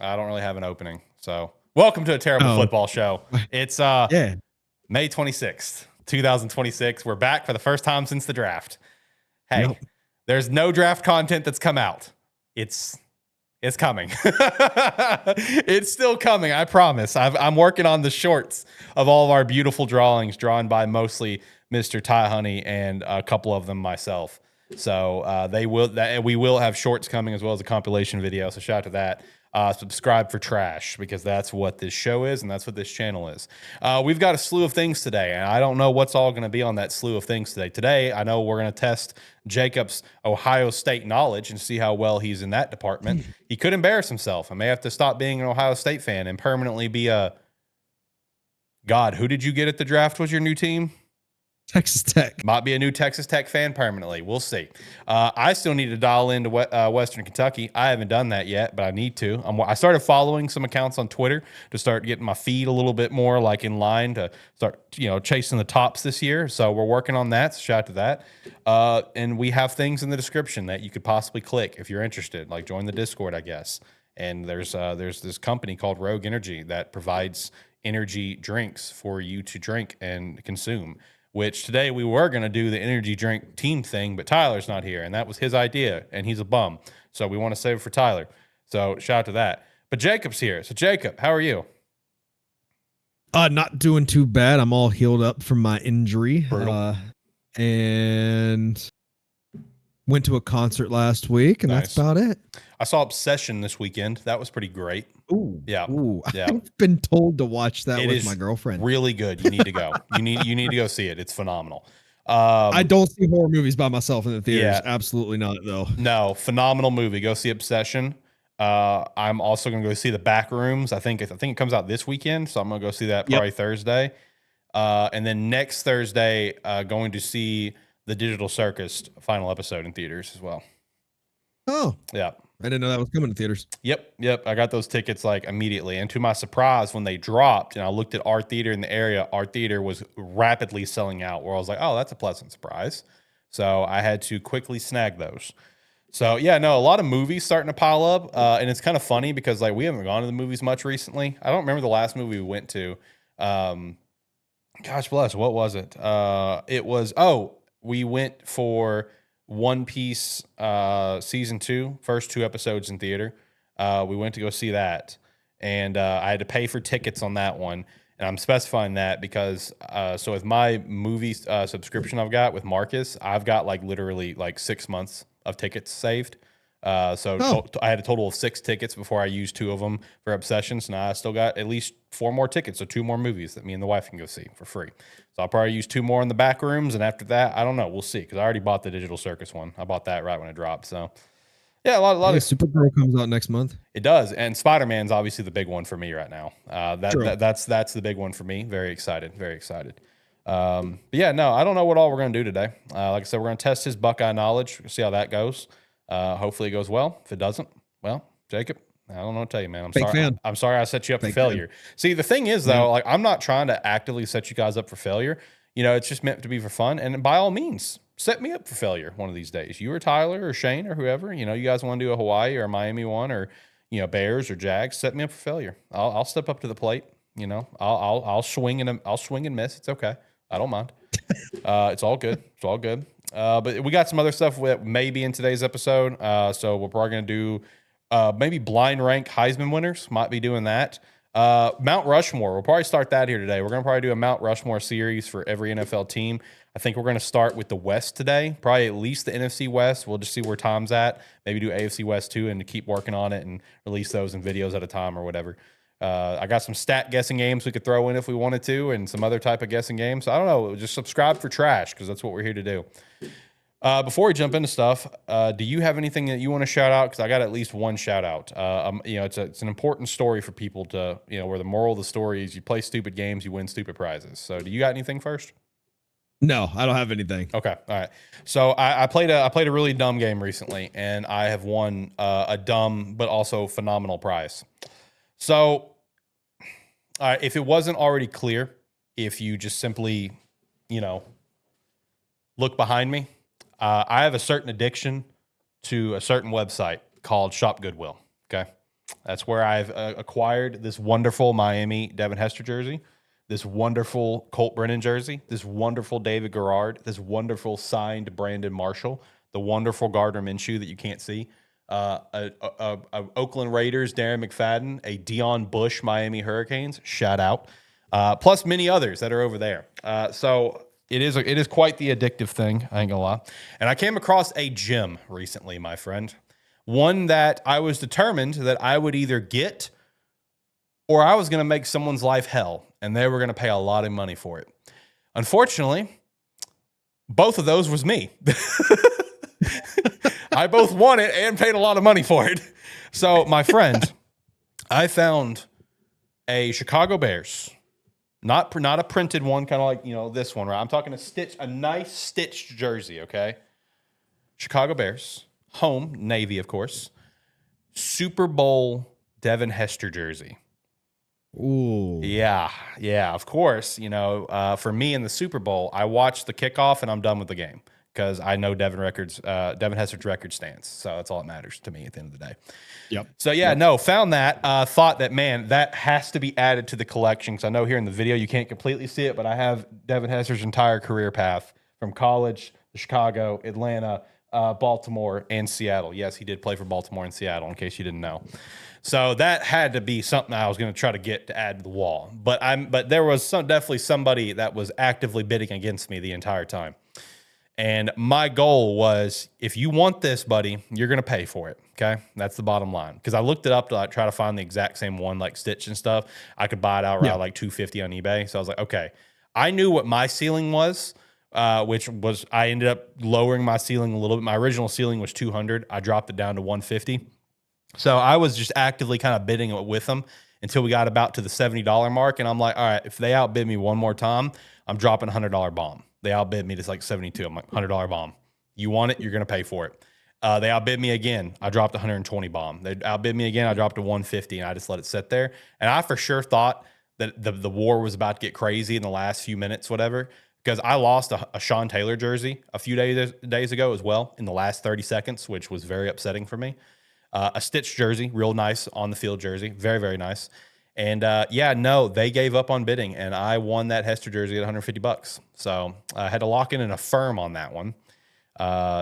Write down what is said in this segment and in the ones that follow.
I don't really have an opening. So welcome to a terrible football show. It's May 26th, 2026. We're back for the first time since the draft. Hey, there's no draft content that's come out. It's coming. It's still coming, I promise. I'm working on the shorts of all of our beautiful drawings drawn by mostly Mr. Ty Honey and a couple of them myself. So we will have shorts coming as well as a compilation video. So shout out to that. Subscribe for trash because that's what this show is and that's what this channel is. We've got a slew of things today, and I don't know what's all going to be on that slew of things today. Today, I know we're going to test Jacob's Ohio State knowledge and see how well he's in that department. He could embarrass himself. I may have to stop being an Ohio State fan and permanently be a God. Who did you get at the draft was your new team? Texas Tech. Might be a new Texas Tech fan permanently. We'll see. I still need to dial into Western Kentucky. I haven't done that yet, but I need to. I started following some accounts on Twitter to start getting my feed a little bit more like in line to start, chasing the tops this year. So we're working on that. So shout out to that. And we have things in the description that you could possibly click if you're interested, like join the Discord, I guess. And there's this company called Rogue Energy that provides energy drinks for you to drink and consume. Which today we were going to do the energy drink team thing, but Tyler's not here, and that was his idea, and he's a bum. So we want to save it for Tyler. So shout out to that. But Jacob's here. So Jacob, how are you? Not doing too bad. I'm all healed up from my injury. And went to a concert last week, and That's about it. I saw Obsession this weekend. That was pretty great. Ooh, yeah. I've been told to watch that with my girlfriend. Really good. You need to go. you need to go see it. It's phenomenal. I don't see horror movies by myself in the theaters. Yeah. Absolutely not, though. No, phenomenal movie. Go see Obsession. I'm also gonna go see The Back Rooms. I think it comes out this weekend, so I'm gonna go see that probably Thursday. And then next Thursday, going to see The Digital Circus final episode in theaters as well. Oh, yeah. I didn't know that was coming to theaters. Yep. I got those tickets like immediately. And to my surprise, when they dropped and I looked at our theater in the area, our theater was rapidly selling out where I was like, oh, that's a pleasant surprise. So I had to quickly snag those. So a lot of movies starting to pile up. And it's kind of funny because like we haven't gone to the movies much recently. I don't remember the last movie we went to. Gosh bless, what was it? We went for One Piece season 2, first 2 episodes in theater. We went to go see that, and I had to pay for tickets on that one. And I'm specifying that because so with my movie subscription I've got with Marcus, I've got like literally like 6 months of tickets saved. I had a total of 6 tickets before I used 2 of them for Obsession. So now I still got at least 4 more tickets, so 2 more movies that me and the wife can go see for free. So I'll probably use 2 more in the back rooms, and after that, I don't know. We'll see, because I already bought the Digital Circus one. I bought that right when it dropped. So yeah, a lot of Supergirl comes out next month. It does, and Spider-Man's obviously the big one for me right now. That's the big one for me. Very excited. But yeah, no, I don't know what all we're gonna do today. Like I said, we're gonna test his Buckeye knowledge, see how that goes. Hopefully it goes well. If it doesn't, well, Jacob, I don't know what to tell you, man. I'm sorry I set you up for failure. See, the thing is, though, like I'm not trying to actively set you guys up for failure. It's just meant to be for fun. And by all means, set me up for failure one of these days. You or Tyler or Shane or whoever, you guys want to do a Hawaii or a Miami one or, Bears or Jags, set me up for failure. I'll step up to the plate. I'll swing and miss. It's okay. I don't mind. It's all good. But we got some other stuff that may be in today's episode. So we're probably going to do maybe blind rank Heisman winners. Might be doing that. Mount Rushmore. We'll probably start that here today. We're going to probably do a Mount Rushmore series for every NFL team. I think we're going to start with the West today. Probably at least the NFC West. We'll just see where Tom's at. Maybe do AFC West too and keep working on it and release those in videos at a time or whatever. I got some stat guessing games we could throw in if we wanted to and some other type of guessing games. I don't know. Just subscribe for trash because that's what we're here to do. Before we jump into stuff, do you have anything that you want to shout out? Because I got at least one shout out. It's an important story for people to, where the moral of the story is you play stupid games, you win stupid prizes. So do you got anything first? No, I don't have anything. Okay. All right. So I played a really dumb game recently, and I have won a dumb but also phenomenal prize. So if it wasn't already clear, if you just simply, look behind me, I have a certain addiction to a certain website called Shop Goodwill. Okay. That's where I've acquired this wonderful Miami Devin Hester jersey, this wonderful Colt Brennan jersey, this wonderful David Garrard, this wonderful signed Brandon Marshall, the wonderful Gardner Minshew that you can't see, a Oakland Raiders Darren McFadden, a Deion Bush Miami Hurricanes, shout out, plus many others that are over there. So it is quite the addictive thing, I ain't gonna lie. And I came across a gem recently, my friend, one that I was determined that I would either get or I was going to make someone's life hell, and they were going to pay a lot of money for it. Unfortunately, both of those was me. I both won it and paid a lot of money for it. So, my friend, I found a Chicago Bears, not a printed one, kind of like, this one, right? I'm talking a nice stitched jersey, okay? Chicago Bears, home, Navy, of course. Super Bowl Devin Hester jersey. Ooh. Yeah, of course. For me in the Super Bowl, I watched the kickoff and I'm done with the game because I know Devin Hester's record stands. So that's all that matters to me at the end of the day. Yep. So found that, thought that, man, that has to be added to the collection. Because I know here in the video you can't completely see it, but I have Devin Hester's entire career path from college to Chicago, Atlanta, Baltimore, and Seattle. Yes, he did play for Baltimore and Seattle, in case you didn't know. So that had to be something I was going to try to get to add to the wall. But there was definitely somebody that was actively bidding against me the entire time. And my goal was, if you want this, buddy, you're going to pay for it. Okay, that's the bottom line. Because I looked it up to try to find the exact same one, like stitch and stuff. I could buy it outright like $250 on eBay. So I was like, okay, I knew what my ceiling was. Which was, I ended up lowering my ceiling a little bit. My original ceiling was 200. I dropped it down to 150. So I was just actively kind of bidding with them until we got about to the $70 mark. And I'm like, all right, if they outbid me one more time, I'm dropping a $100 bomb. They outbid me to like 72. I'm like, $100 bomb. You want it? You're going to pay for it. They outbid me again. I dropped a 120 bomb. They outbid me again. I dropped a 150 and I just let it sit there. And I for sure thought that the war was about to get crazy in the last few minutes, whatever. Because I lost a Sean Taylor jersey a few days ago as well in the last 30 seconds, which was very upsetting for me. A stitched jersey, real nice on the field jersey, very, very nice. And they gave up on bidding, and I won that Hester jersey at $150. So I had to lock in and affirm on that one.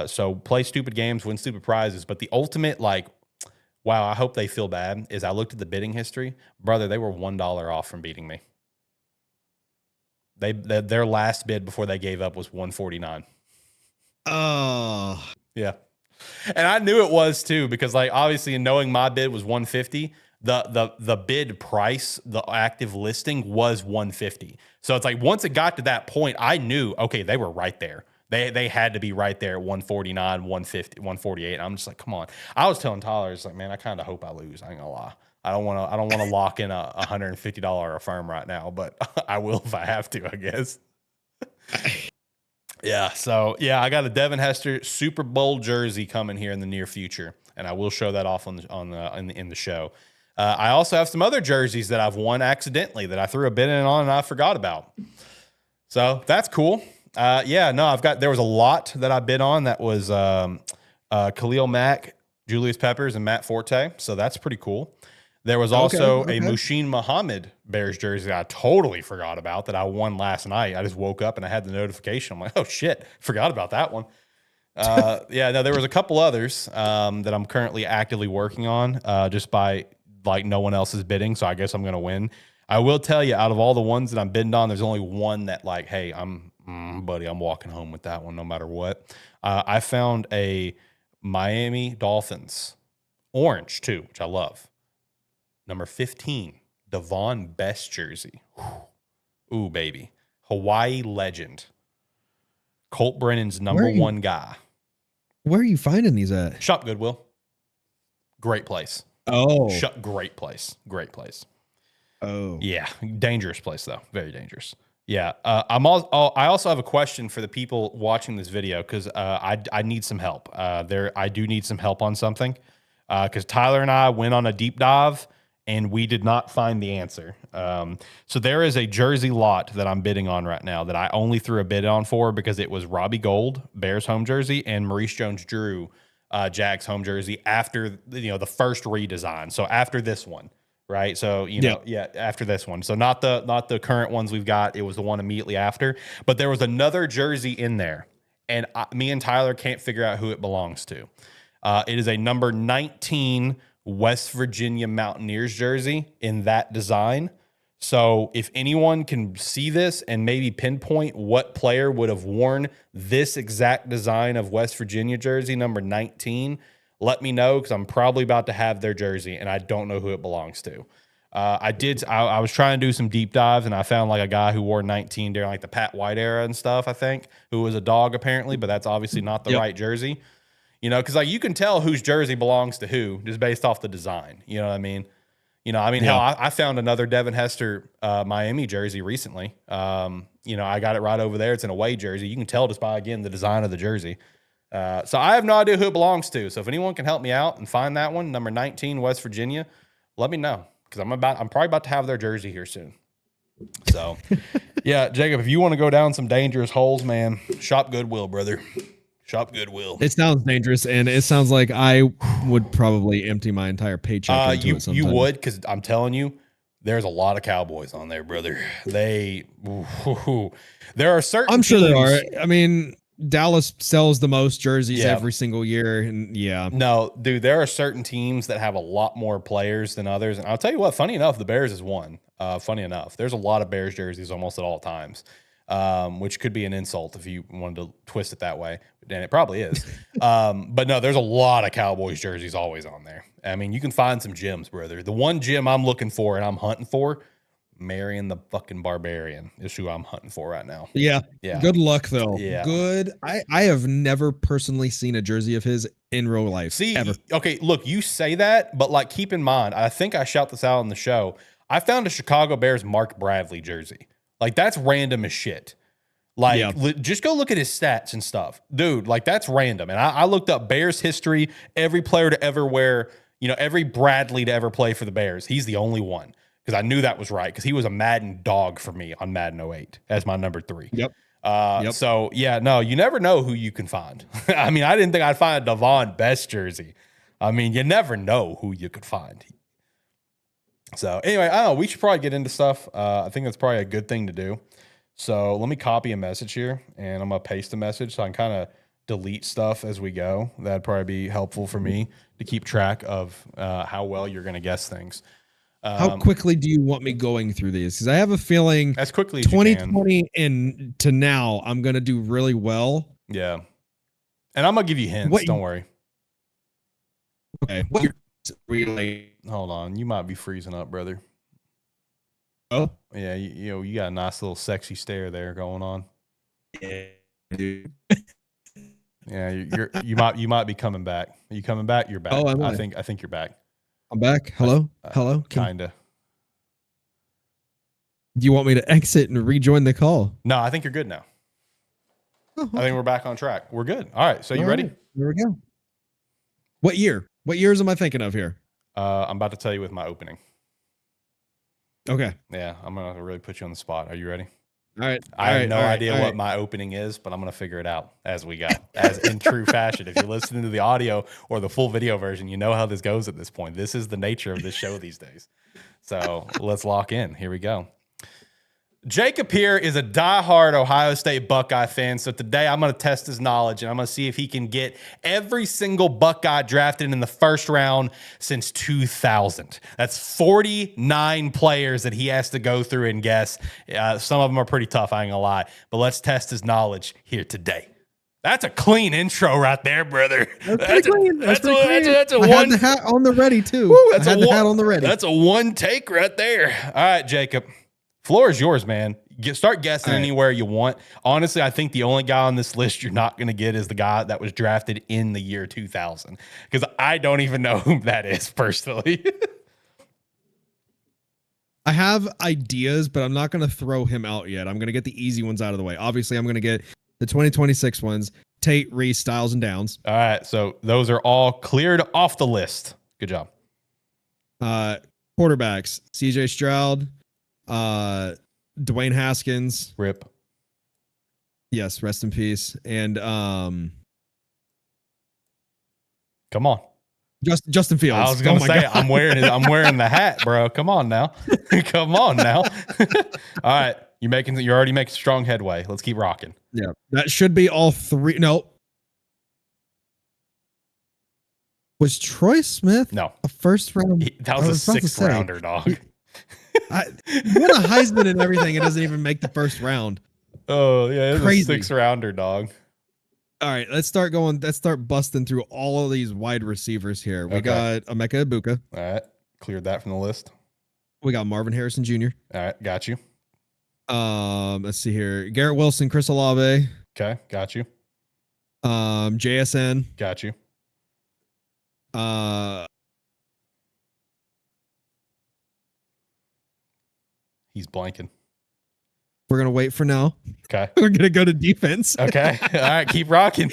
So play stupid games, win stupid prizes. But the ultimate, wow, I hope they feel bad, is I looked at the bidding history. Brother, they were $1 off from beating me. Their last bid before they gave up was $149. Oh. Yeah. And I knew it was too, because obviously knowing my bid was $150, the bid price, the active listing was $150. So it's once it got to that point, I knew, okay, they were right there. They had to be right there at $149, $150, $148. I'm just like, come on. I was telling Tyler, it's like, man, I kind of hope I lose. I ain't gonna lie. I don't want to lock in a $150 affirm right now, but I will if I have to, I guess. Yeah. So I got a Devin Hester Super Bowl jersey coming here in the near future, and I will show that off in the show. I also have some other jerseys that I've won accidentally that I threw a bid in on and I forgot about. So that's cool. There was a lot that I bid on that was Khalil Mack, Julius Peppers, and Matt Forte. So that's pretty cool. There was also a Muhsin Muhammad Bears jersey that I totally forgot about that I won last night. I just woke up and I had the notification. I'm like, oh shit, forgot about that one. There was a couple others that I'm currently actively working on just by no one else is bidding. So I guess I'm going to win. I will tell you, out of all the ones that I'm bidding on, there's only one that hey, I'm walking home with that one no matter what. I found a Miami Dolphins orange too, which I love. Number 15, Devon Best jersey. Ooh, baby. Hawaii legend. Colt Brennan's number one guy. Where are you finding these at? Shop Goodwill. Great place. Oh. Great place. Great place. Oh. Yeah. Dangerous place, though. Very dangerous. Yeah. I also have a question for the people watching this video because I need some help. I do need some help on something because Tyler and I went on a deep dive and we did not find the answer. So there is a jersey lot that I'm bidding on right now that I only threw a bid on for because it was Robbie Gould, Bears home jersey, and Maurice Jones-Drew Jags home jersey after the first redesign. So after this one, right? So after this one. So not the current ones we've got. It was the one immediately after. But there was another jersey in there, and me and Tyler can't figure out who it belongs to. It is a number 19 West Virginia Mountaineers jersey in that design. So if anyone can see this and maybe pinpoint what player would have worn this exact design of West Virginia jersey, number 19, let me know, because I'm probably about to have their jersey and I don't know who it belongs to. I was trying to do some deep dives and I found like a guy who wore 19 during like the Pat White era and stuff, I think, who was a dog apparently, but that's obviously not the right jersey. Because like you can tell whose jersey belongs to who just based off the design. You know what I mean? Hell, I found another Devin Hester Miami jersey recently. I got it right over there. It's an away jersey. You can tell just by, again, the design of the jersey. So I have no idea who it belongs to. So if anyone can help me out and find that one, number 19, West Virginia, let me know, because I'm probably about to have their jersey here soon. So, yeah, Jacob, if you want to go down some dangerous holes, man, shop Goodwill, brother. Shop Goodwill. It sounds dangerous, and it sounds like I would probably empty my entire paycheck into it sometime. You would, because I'm telling you, there's a lot of Cowboys on there, brother. There are certain I'm sure teams, there are. I mean, Dallas sells the most jerseys every single year, and No, dude, there are certain teams that have a lot more players than others, and I'll tell you what, funny enough, the Bears is one. Funny enough, there's a lot of Bears jerseys almost at all times. Which could be an insult if you wanted to twist it that way, and it probably is. But no, there's a lot of Cowboys jerseys always on there. I mean, you can find some gems, brother. The one gem I'm looking for and I'm hunting for, Marion the fucking Barbarian, is who I'm hunting for right now. Yeah. Good luck though. Yeah. Good. I have never personally seen a jersey of his in real life. See, ever. Okay, look, you say that, but like keep in mind, I think I shout this out on the show. I found a Chicago Bears Mark Bradley jersey. Like, that's random as shit. Like, just go look at his stats and stuff. Dude, like, that's random. And I looked up Bears history, every player to ever wear, every Bradley to ever play for the Bears. He's the only one, because I knew that was right, because he was a Madden dog for me on Madden 08 as my number 3. So, yeah, no, you never know who you can find. I mean, I didn't think I'd find a Devon Best jersey. I mean, you never know who you could find. So anyway, I don't know. We should probably get into stuff. I think that's probably a good thing to do. So let me copy a message here, and I'm going to paste a message so I can kind of delete stuff as we go. That'd probably be helpful for me to keep track of how well you're going to guess things. How quickly do you want me going through these? Because I have a feeling as quickly as 2020 and to now, I'm going to do really well. Yeah. And I'm going to give you hints. Don't worry. Okay. Hold on. You might be freezing up, brother. Oh? Yeah, you got a nice little sexy stare there going on. Yeah, dude. Yeah, you might be coming back. Are you coming back? You're back. Oh, I think you're back. I'm back. Hello? Hello? Kinda. Do you want me to exit and rejoin the call? No, I think you're good now. I think we're back on track. We're good. All right. So you ready? Here we go. What year? What years am I thinking of here? I'm about to tell you with my opening. Okay. Yeah, I'm going to really put you on the spot. Are you ready? All right. I have no idea what my opening is, but I'm going to figure it out as we go. As in true fashion. If you're listening to the audio or the full video version, you know how this goes at this point. This is the nature of this show these days. So let's lock in. Here we go. Jacob here is a diehard Ohio State Buckeye fan, so today I'm going to test his knowledge, and I'm going to see if he can get every single Buckeye drafted in the first round since 2000. That's 49 players that he has to go through and guess. Some of them are pretty tough, I ain't going to lie, but let's test his knowledge here today. That's a clean intro right there, brother. That's clean. That's a one. I had the hat on the ready, too. Woo, the hat on the ready. That's a one take right there. All right, Jacob. Floor is yours, man. Start guessing anywhere you want. Honestly, I think the only guy on this list you're not going to get is the guy that was drafted in the year 2000, because I don't even know who that is personally. I have ideas, but I'm not going to throw him out yet. I'm going to get the easy ones out of the way. Obviously, I'm going to get the 2026 ones, Tate, Reese, Styles, and Downs. All right, so those are all cleared off the list. Good job. Quarterbacks, CJ Stroud, Dwayne Haskins, rip. Yes, rest in peace. And Come on. Justin Fields. I was gonna say I'm wearing the hat, bro. Come on now. Come on now. All right. You're already making strong headway. Let's keep rocking. Yeah. That should be all three. No. Was Troy Smith a first round? That was a sixth rounder, dog. What a Heisman and everything. It doesn't even make the first round. Oh, yeah. It's a sixth rounder, dog. All right, let's start busting through all of these wide receivers here. We got Emeka Egbuka. All right, cleared that from the list. We got Marvin Harrison Jr. All right, got you. Let's see here. Garrett Wilson, Chris Olave. Okay, got you. JSN. Got you. He's blanking. We're going to wait for now. Okay. We're going to go to defense. Okay. All right. Keep rocking.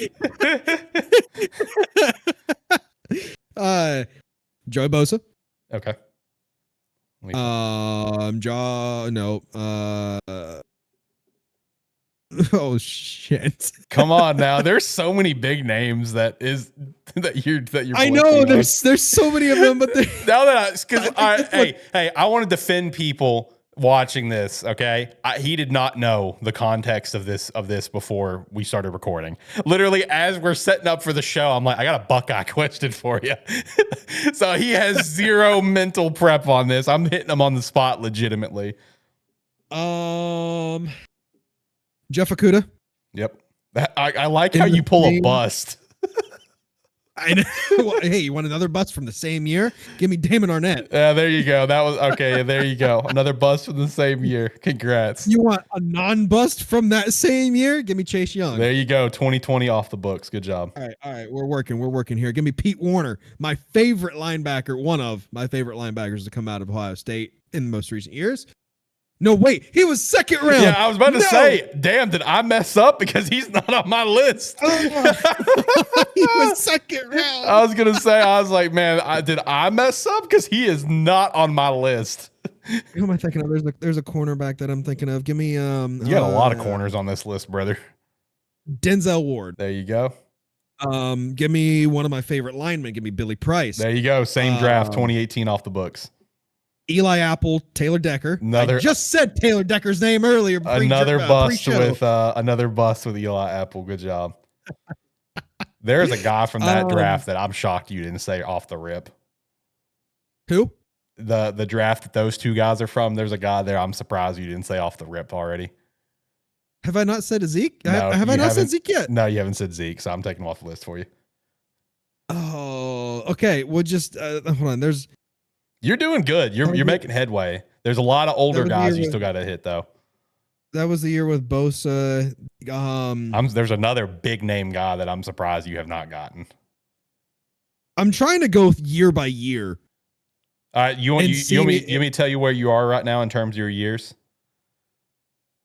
Joey Bosa. Okay. Oh shit. Come on now. There's so many big names that you're I know there's so many of them, but now that I want to defend people watching this, okay? He did not know the context of this before we started recording. Literally, as we're setting up for the show, I'm like, I got a Buckeye question for you. So he has zero mental prep on this. I'm hitting him on the spot legitimately. Jeff Okudah. Yep. I like how you pull a bust. I know. Hey, you want another bust from the same year? Give me Damon Arnett. Yeah, there you go. That was okay. There you go. Another bust from the same year. Congrats. You want a non-bust from that same year? Give me Chase Young. There you go. 2020 off the books. Good job. All right. We're working here. Give me Pete Warner, my favorite linebacker, one of my favorite linebackers to come out of Ohio State in the most recent years. No, wait, he was second round. Yeah, I was about to say, damn, did I mess up because he's not on my list? He was second round. I was going to say, I was like, man, did I mess up? Because he is not on my list. Who am I thinking of? There's a cornerback that I'm thinking of. Give me you got a lot of corners on this list, brother. Denzel Ward. There you go. Give me one of my favorite linemen. Give me Billy Price. There you go. Same draft, 2018 off the books. Eli Apple, Taylor Decker. I just said Taylor Decker's name earlier. Another bust with Eli Apple. Good job. There's a guy from that draft that I'm shocked you didn't say off the rip. Who? The draft that those two guys are from. There's a guy there. I'm surprised you didn't say off the rip already. Have I not said Zeke? No, have I not said Zeke yet? No, you haven't said Zeke, so I'm taking him off the list for you. Oh, okay. Well, just hold on. You're doing good. You're making headway. There's a lot of older guys you still got to hit, though. That was the year with Bosa. There's another big name guy that I'm surprised you have not gotten. I'm trying to go year by year. You want me to tell you where you are right now in terms of your years?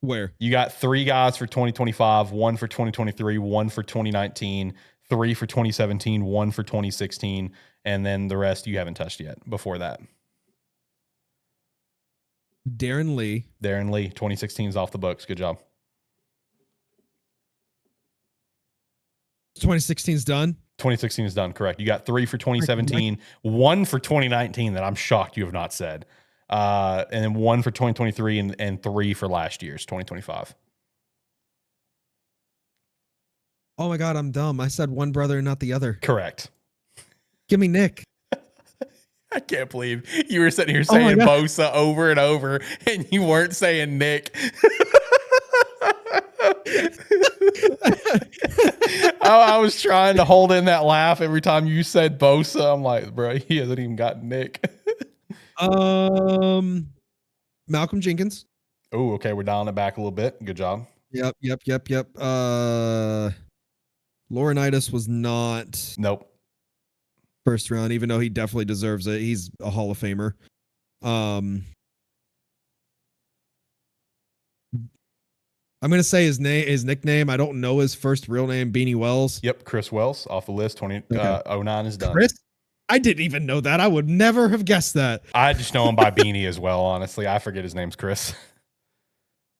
Where? You got 3 guys for 2025, 1 for 2023, 1 for 2019, 3 for 2017, 1 for 2016, and then the rest you haven't touched yet before that. Darren Lee, 2016 is off the books. Good job. 2016 is done? 2016 is done, correct. You got 3 for 2017, 1 for 2019 that I'm shocked you have not said. And then 1 for 2023 and 3 for last year's 2025. Oh my God, I'm dumb. I said one brother and not the other. Correct. Give me Nick. I can't believe you were sitting here saying Bosa over and over and you weren't saying Nick. I was trying to hold in that laugh every time you said Bosa. I'm like, bro, he hasn't even got Nick. Malcolm Jenkins. Oh, okay. We're dialing it back a little bit. Good job. Yep. Laurinaitis was not. Nope. First round, even though he definitely deserves it. He's a Hall of Famer. I'm going to say his nickname. I don't know his first real name, Beanie Wells. Yep, Chris Wells off the list. 09 is done. Chris? I didn't even know that. I would never have guessed that. I just know him by Beanie as well, honestly. I forget his name's Chris.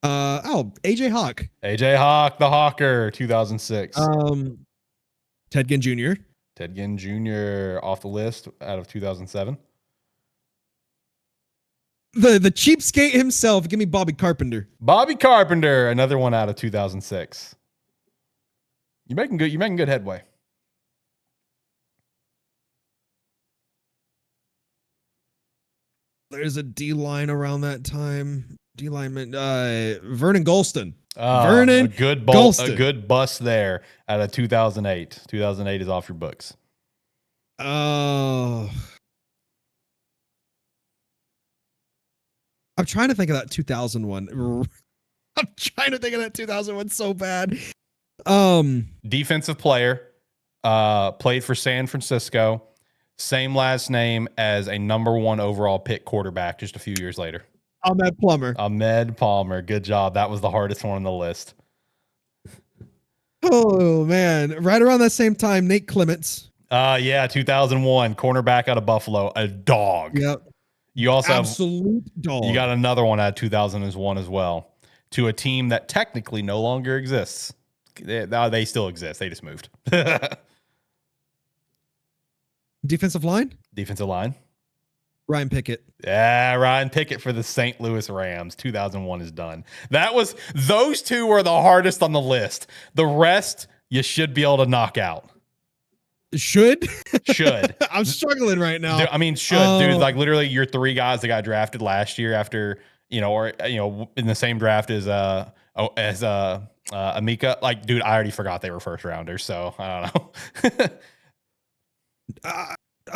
AJ Hawk. AJ Hawk, the Hawker, 2006. Ted Ginn Jr. Ted Ginn Jr. off the list out of 2007. The cheapskate himself. Give me Bobby Carpenter. Bobby Carpenter, another one out of 2006. You're making good headway. There's a D-line around that time. D-lineman, Vernon Golston. Vernon, a good bust there out of 2008. 2008 is off your books. Oh. I'm trying to think of that 2001. I'm trying to think of that 2001 so bad. Defensive player, played for San Francisco. Same last name as a number 1 overall pick quarterback just a few years later. Ahmed Palmer. Good job. That was the hardest one on the list. Oh, man. Right around that same time, Nate Clements. Yeah, 2001. Cornerback out of Buffalo. A dog. Yep. You also absolute dog. You got another one out of 2001 as well, to a team that technically no longer exists. They still exist. They just moved. Defensive line? Defensive line. Ryan Pickett. Yeah, Ryan Pickett for the St. Louis Rams. 2001 is done. Those two were the hardest on the list. The rest, you should be able to knock out. Should. I'm struggling right now. Dude, I mean, dude. Like literally, your 3 guys that got drafted last year after, in the same draft as Amika. Like, dude, I already forgot they were first rounders, so I don't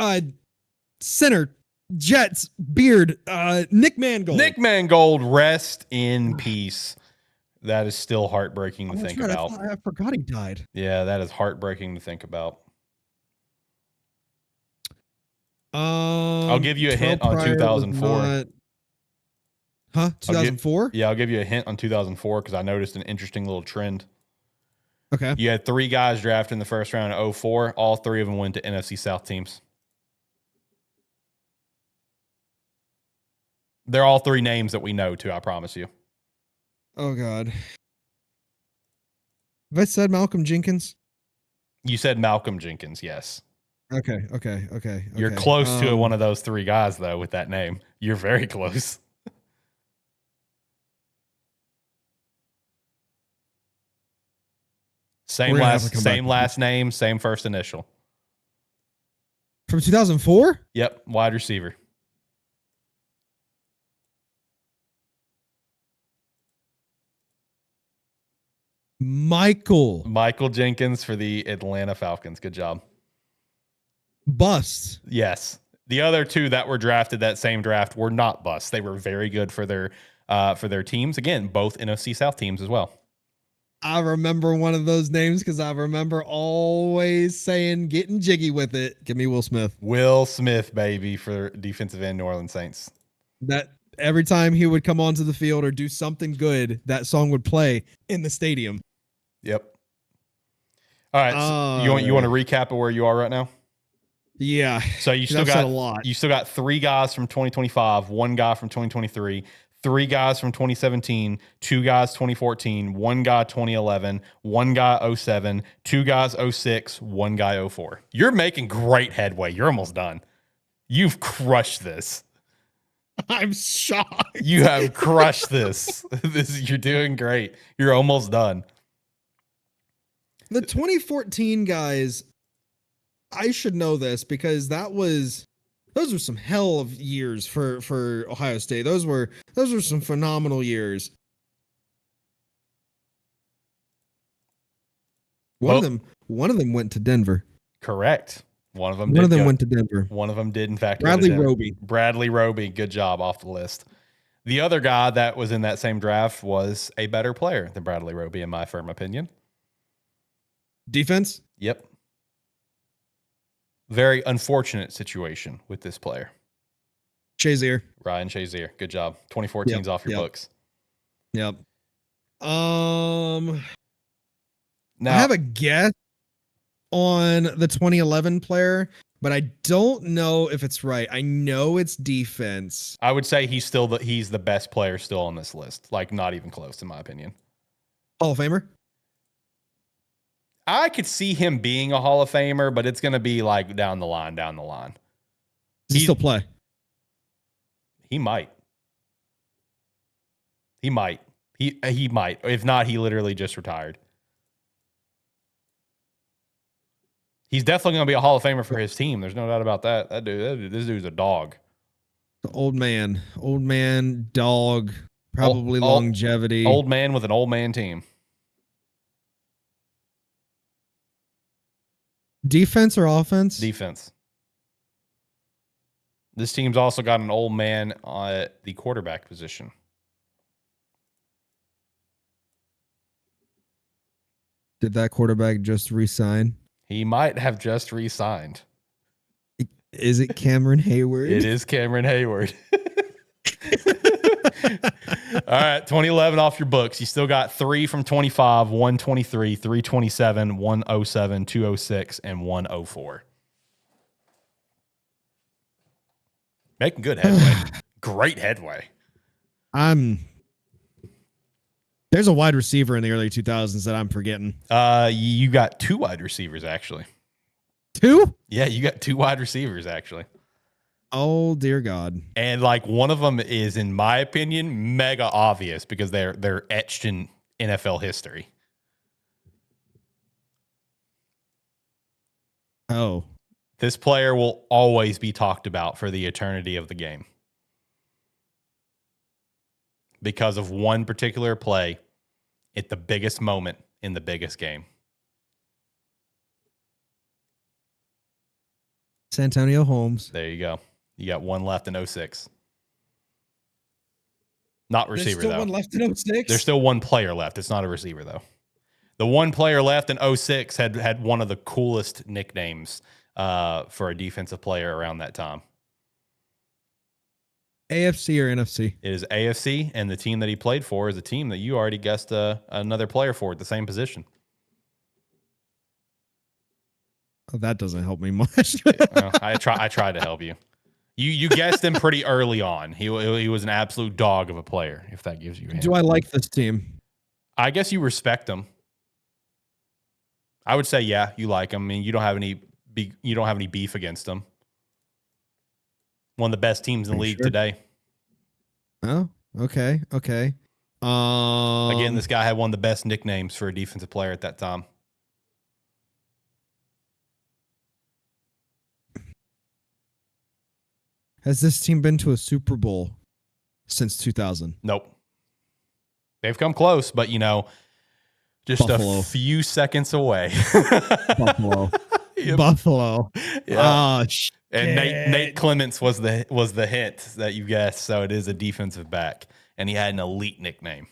know. Center, Jets, Beard, Nick Mangold. Nick Mangold, rest in peace. That is still heartbreaking to think about. I forgot he died. Yeah, that is heartbreaking to think about. I'll give you a hint on 2004. 2004? I'll give you a hint on 2004 because I noticed an interesting little trend. Okay. You had 3 guys drafted in the first round in 2004. All 3 of them went to NFC South teams. They're all 3 names that we know too, I promise you. Oh, God. Have I said Malcolm Jenkins? You said Malcolm Jenkins, yes. Okay. You're close to one of those 3 guys, though, with that name. You're very close. Same last name, same first initial. From 2004? Yep, wide receiver. Michael Jenkins for the Atlanta Falcons. Good job. Bust. Yes. The other 2 that were drafted that same draft were not busts. They were very good for their teams. Again, both NFC South teams as well. I remember one of those names because I remember always saying, getting jiggy with it. Give me Will Smith. Will Smith, baby, for defensive end New Orleans Saints. That every time he would come onto the field or do something good, that song would play in the stadium. Yep. All right. So you want to recap of where you are right now? Yeah. So you still got 3 guys from 2025, 1 guy from 2023, 3 guys from 2017, 2 guys 2014, 1 guy 2011, 1 guy 07, 2 guys 06, 1 guy 04. You're making great headway. You're almost done. You've crushed this. I'm shocked. You have crushed this. You're doing great. You're almost done. The 2014 guys, I should know this because those were some hell of years for Ohio State. Those were some phenomenal years. One of them went to Denver. Correct. One of them went to Denver. One of them did, in fact. Bradley Roby. Good job, off the list. The other guy that was in that same draft was a better player than Bradley Roby, in my firm opinion. Defense? Yep. Very unfortunate situation with this player. Ryan Shazier. Good job. 2014's off your books. Yep. Now, I have a guess on the 2011 player, but I don't know if it's right. I know it's defense. I would say he's the best player still on this list. Like, not even close, in my opinion. Hall of Famer? I could see him being a Hall of Famer, but it's going to be like down the line. Does he still play? He might. He might. He might. If not, he literally just retired. He's definitely going to be a Hall of Famer for his team. There's no doubt about that. This dude's a dog. The old man, dog, probably longevity. Old man with an old man team. Defense or offense? Defense. This team's also got an old man at the quarterback position. Did that quarterback just resign? He might have just re-signed. Is it Cameron Hayward? It is Cameron Hayward. All right, 2011 off your books. You still got 3 from 25, 123, 327, 107, 206, and 104. Making good headway. Great headway. There's a wide receiver in the early 2000s that I'm forgetting. You got 2 wide receivers, actually. 2? Yeah, you got 2 wide receivers, actually. Oh, dear God. And like one of them is, in my opinion, mega obvious because they're etched in NFL history. Oh. This player will always be talked about for the eternity of the game because of one particular play at the biggest moment in the biggest game. Santonio Holmes. There you go. You got 1 left in 06. Not receiver, There's still though. 1 left in 06? There's still 1 player left. It's not a receiver, though. The 1 player left in 06 had one of the coolest nicknames for a defensive player around that time. AFC or NFC? It is AFC, and the team that he played for is a team that you already guessed another player for at the same position. Oh, that doesn't help me much. I tried to help you. You guessed him pretty early on. He was an absolute dog of a player, if that gives you a hint. Do I like this team? I guess you respect him. I would say, yeah, you like him. I mean, you don't have any beef against him. One of the best teams in the league today. Oh, okay. Again, this guy had one of the best nicknames for a defensive player at that time. Has this team been to a Super Bowl since 2000? Nope. They've come close, but just Buffalo. A few seconds away. Buffalo. Yep. Buffalo. Yeah. Oh, shit. And Nate Clements was the hint that you guessed. So it is a defensive back, and he had an elite nickname.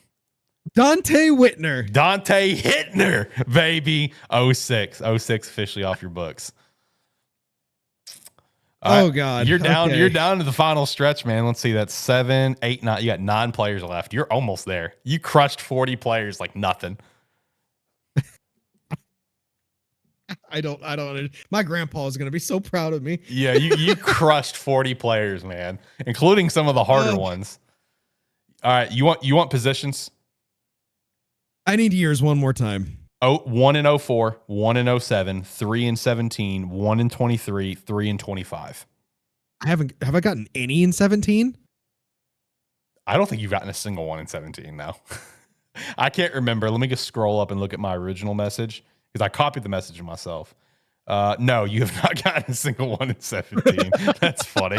Dante Whitner. Dante Hittner, baby. 06 officially off your books. All right, God. You're down. Okay. You're down to the final stretch, man. Let's see. That's 7, 8, 9. You got 9 players left. You're almost there. You crushed 40 players like nothing. I don't. My grandpa is going to be so proud of me. Yeah, you crushed 40 players, man, including some of the harder ones. All right, you want positions? I need years one more time. 1 and 04, 1 and 07, 3 and 17, 1 and 23, 3 and 25. Have I gotten any in 17? I don't think you've gotten a single one in 17 now. I can't remember. Let me just scroll up and look at my original message because I copied the message myself. No, you have not gotten a single one in 17. That's funny.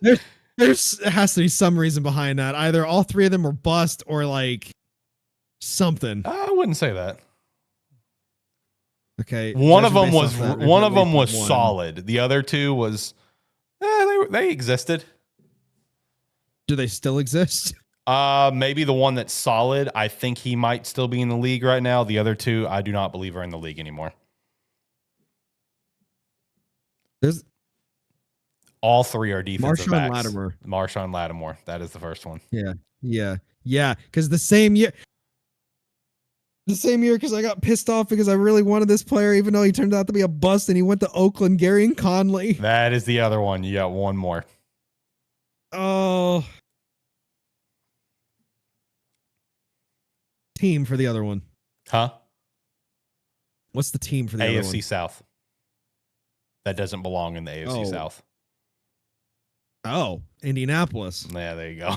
There has to be some reason behind that. Either all 3 of them were bust or like something. I wouldn't say that. Okay. One of them was solid. The other 2 was they existed. Do they still exist? Maybe the one that's solid. I think he might still be in the league right now. The other 2, I do not believe are in the league anymore. All 3 are defensive backs. Marshawn Lattimore. That is the first one. Yeah. Because the same year, because I got pissed off because I really wanted this player, even though he turned out to be a bust and he went to Oakland, Gary Conley. That is the other one. You got one more. Oh. Team for the other one. Huh? What's the team for the other one? AFC South. That doesn't belong in the AFC South. Oh, Indianapolis. Yeah, there you go.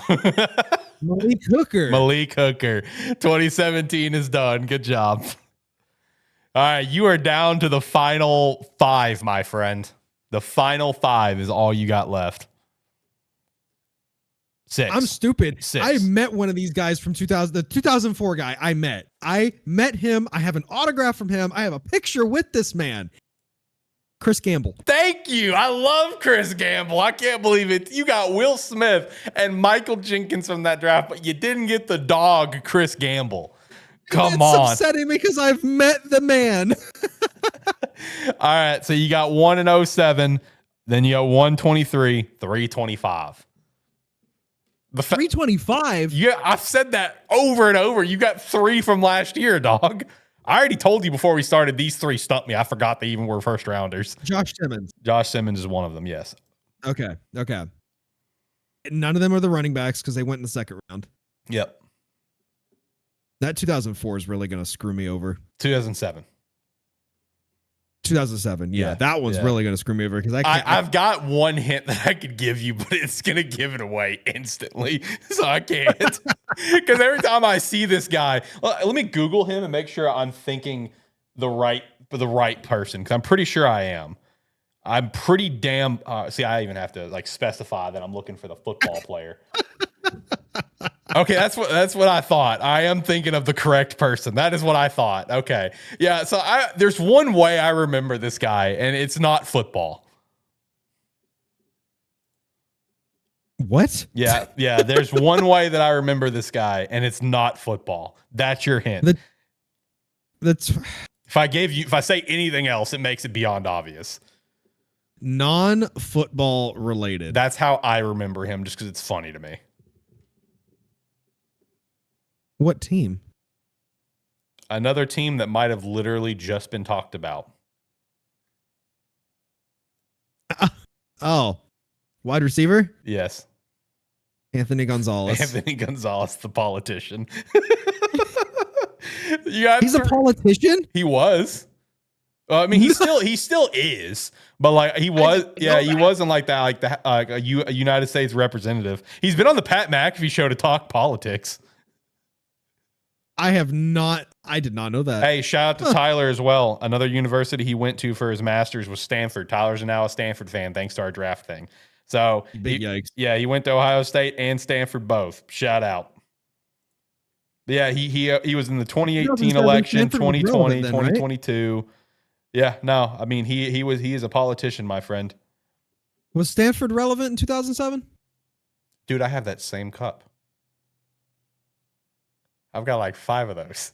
Malik Hooker. 2017 is done. Good job. All right, you are down to the final 5, my friend. The final 5 is all you got left. 6. I'm stupid. 6. I met one of these guys from 2000, the 2004 guy. I met him. I have an autograph from him. I have a picture with this man. Chris Gamble. Thank you. I love Chris Gamble. I can't believe it. You got Will Smith and Michael Jenkins from that draft, but you didn't get the dog, Chris Gamble. Come on. It's upsetting because I've met the man. All right. So you got 1 in 07. Then you got 123, 325. 325? Yeah, I've said that over and over. You got 3 from last year, dog. I already told you before we started, these 3 stumped me. I forgot they even were first rounders. Josh Simmons. Josh Simmons is one of them, yes. Okay. None of them are the running backs because they went in the second round. Yep. That 2004 is really going to screw me over. 2007. 2007. Yeah, that one's really going to screw me over because I've got one hint that I could give you, but it's going to give it away instantly. So I can't. Because every time I see this guy, let me Google him and make sure I'm thinking the right person. Because I'm pretty sure I am. I'm pretty damn. See, I even have to specify that I'm looking for the football player. Okay, that's what I thought. I am thinking of the correct person. That is what I thought. Okay. Yeah, so there's one way I remember this guy, and it's not football. What? Yeah, there's one way that I remember this guy, and it's not football. That's your hint. If I say anything else, it makes it beyond obvious. Non-football related. That's how I remember him, just because it's funny to me. What team? Another team that might have literally just been talked about. Wide receiver? Yes. Anthony Gonzalez. Anthony Gonzalez, the politician. He's a politician? He was. I mean, he still is, but he was. Yeah, he wasn't like that. A United States representative. He's been on the Pat McAfee show to talk politics. I did not know that. Hey, shout out to Tyler as well. Another university he went to for his master's was Stanford. Tyler's now a Stanford fan thanks to our draft thing. So yikes. Yeah, he went to Ohio State and Stanford both. Shout out. Yeah, he was in the 2018 election, 2020, 2022. Right? Yeah, no, I mean he is a politician, my friend. Was Stanford relevant in 2007? Dude, I have that same cup. I've got 5 of those.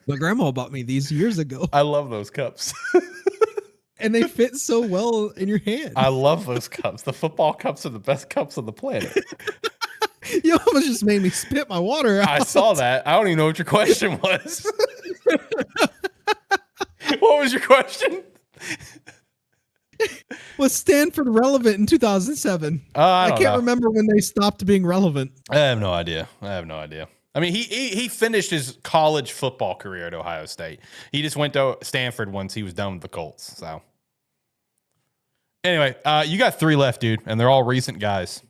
My grandma bought me these years ago. I love those cups. And they fit so well in your hand. I love those cups. The football cups are the best cups on the planet. You almost just made me spit my water out. I saw that. I don't even know what your question was. What was your question? Was Stanford relevant in 2007? I can't remember when they stopped being relevant. I have no idea. I mean, he finished his college football career at Ohio State. He just went to Stanford once he was done with the Colts. So anyway, you got 3 left, dude, and they're all recent guys.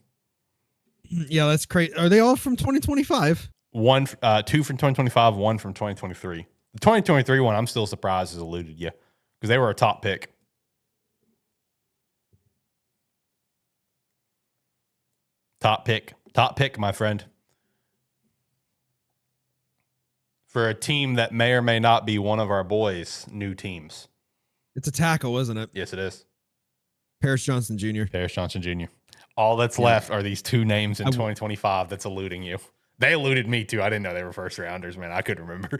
Yeah, that's crazy. Are they all from 2025? 2 from 2025, 1 from 2023. The 2023 one, I'm still surprised has eluded you because they were a top pick. Top pick, my friend. For a team that may or may not be one of our boys' new teams. It's a tackle, isn't it? Yes, it is. Paris Johnson Jr. All that's left are these 2 names in 2025 that's eluding you. They eluded me too. I didn't know they were first rounders, man. I couldn't remember.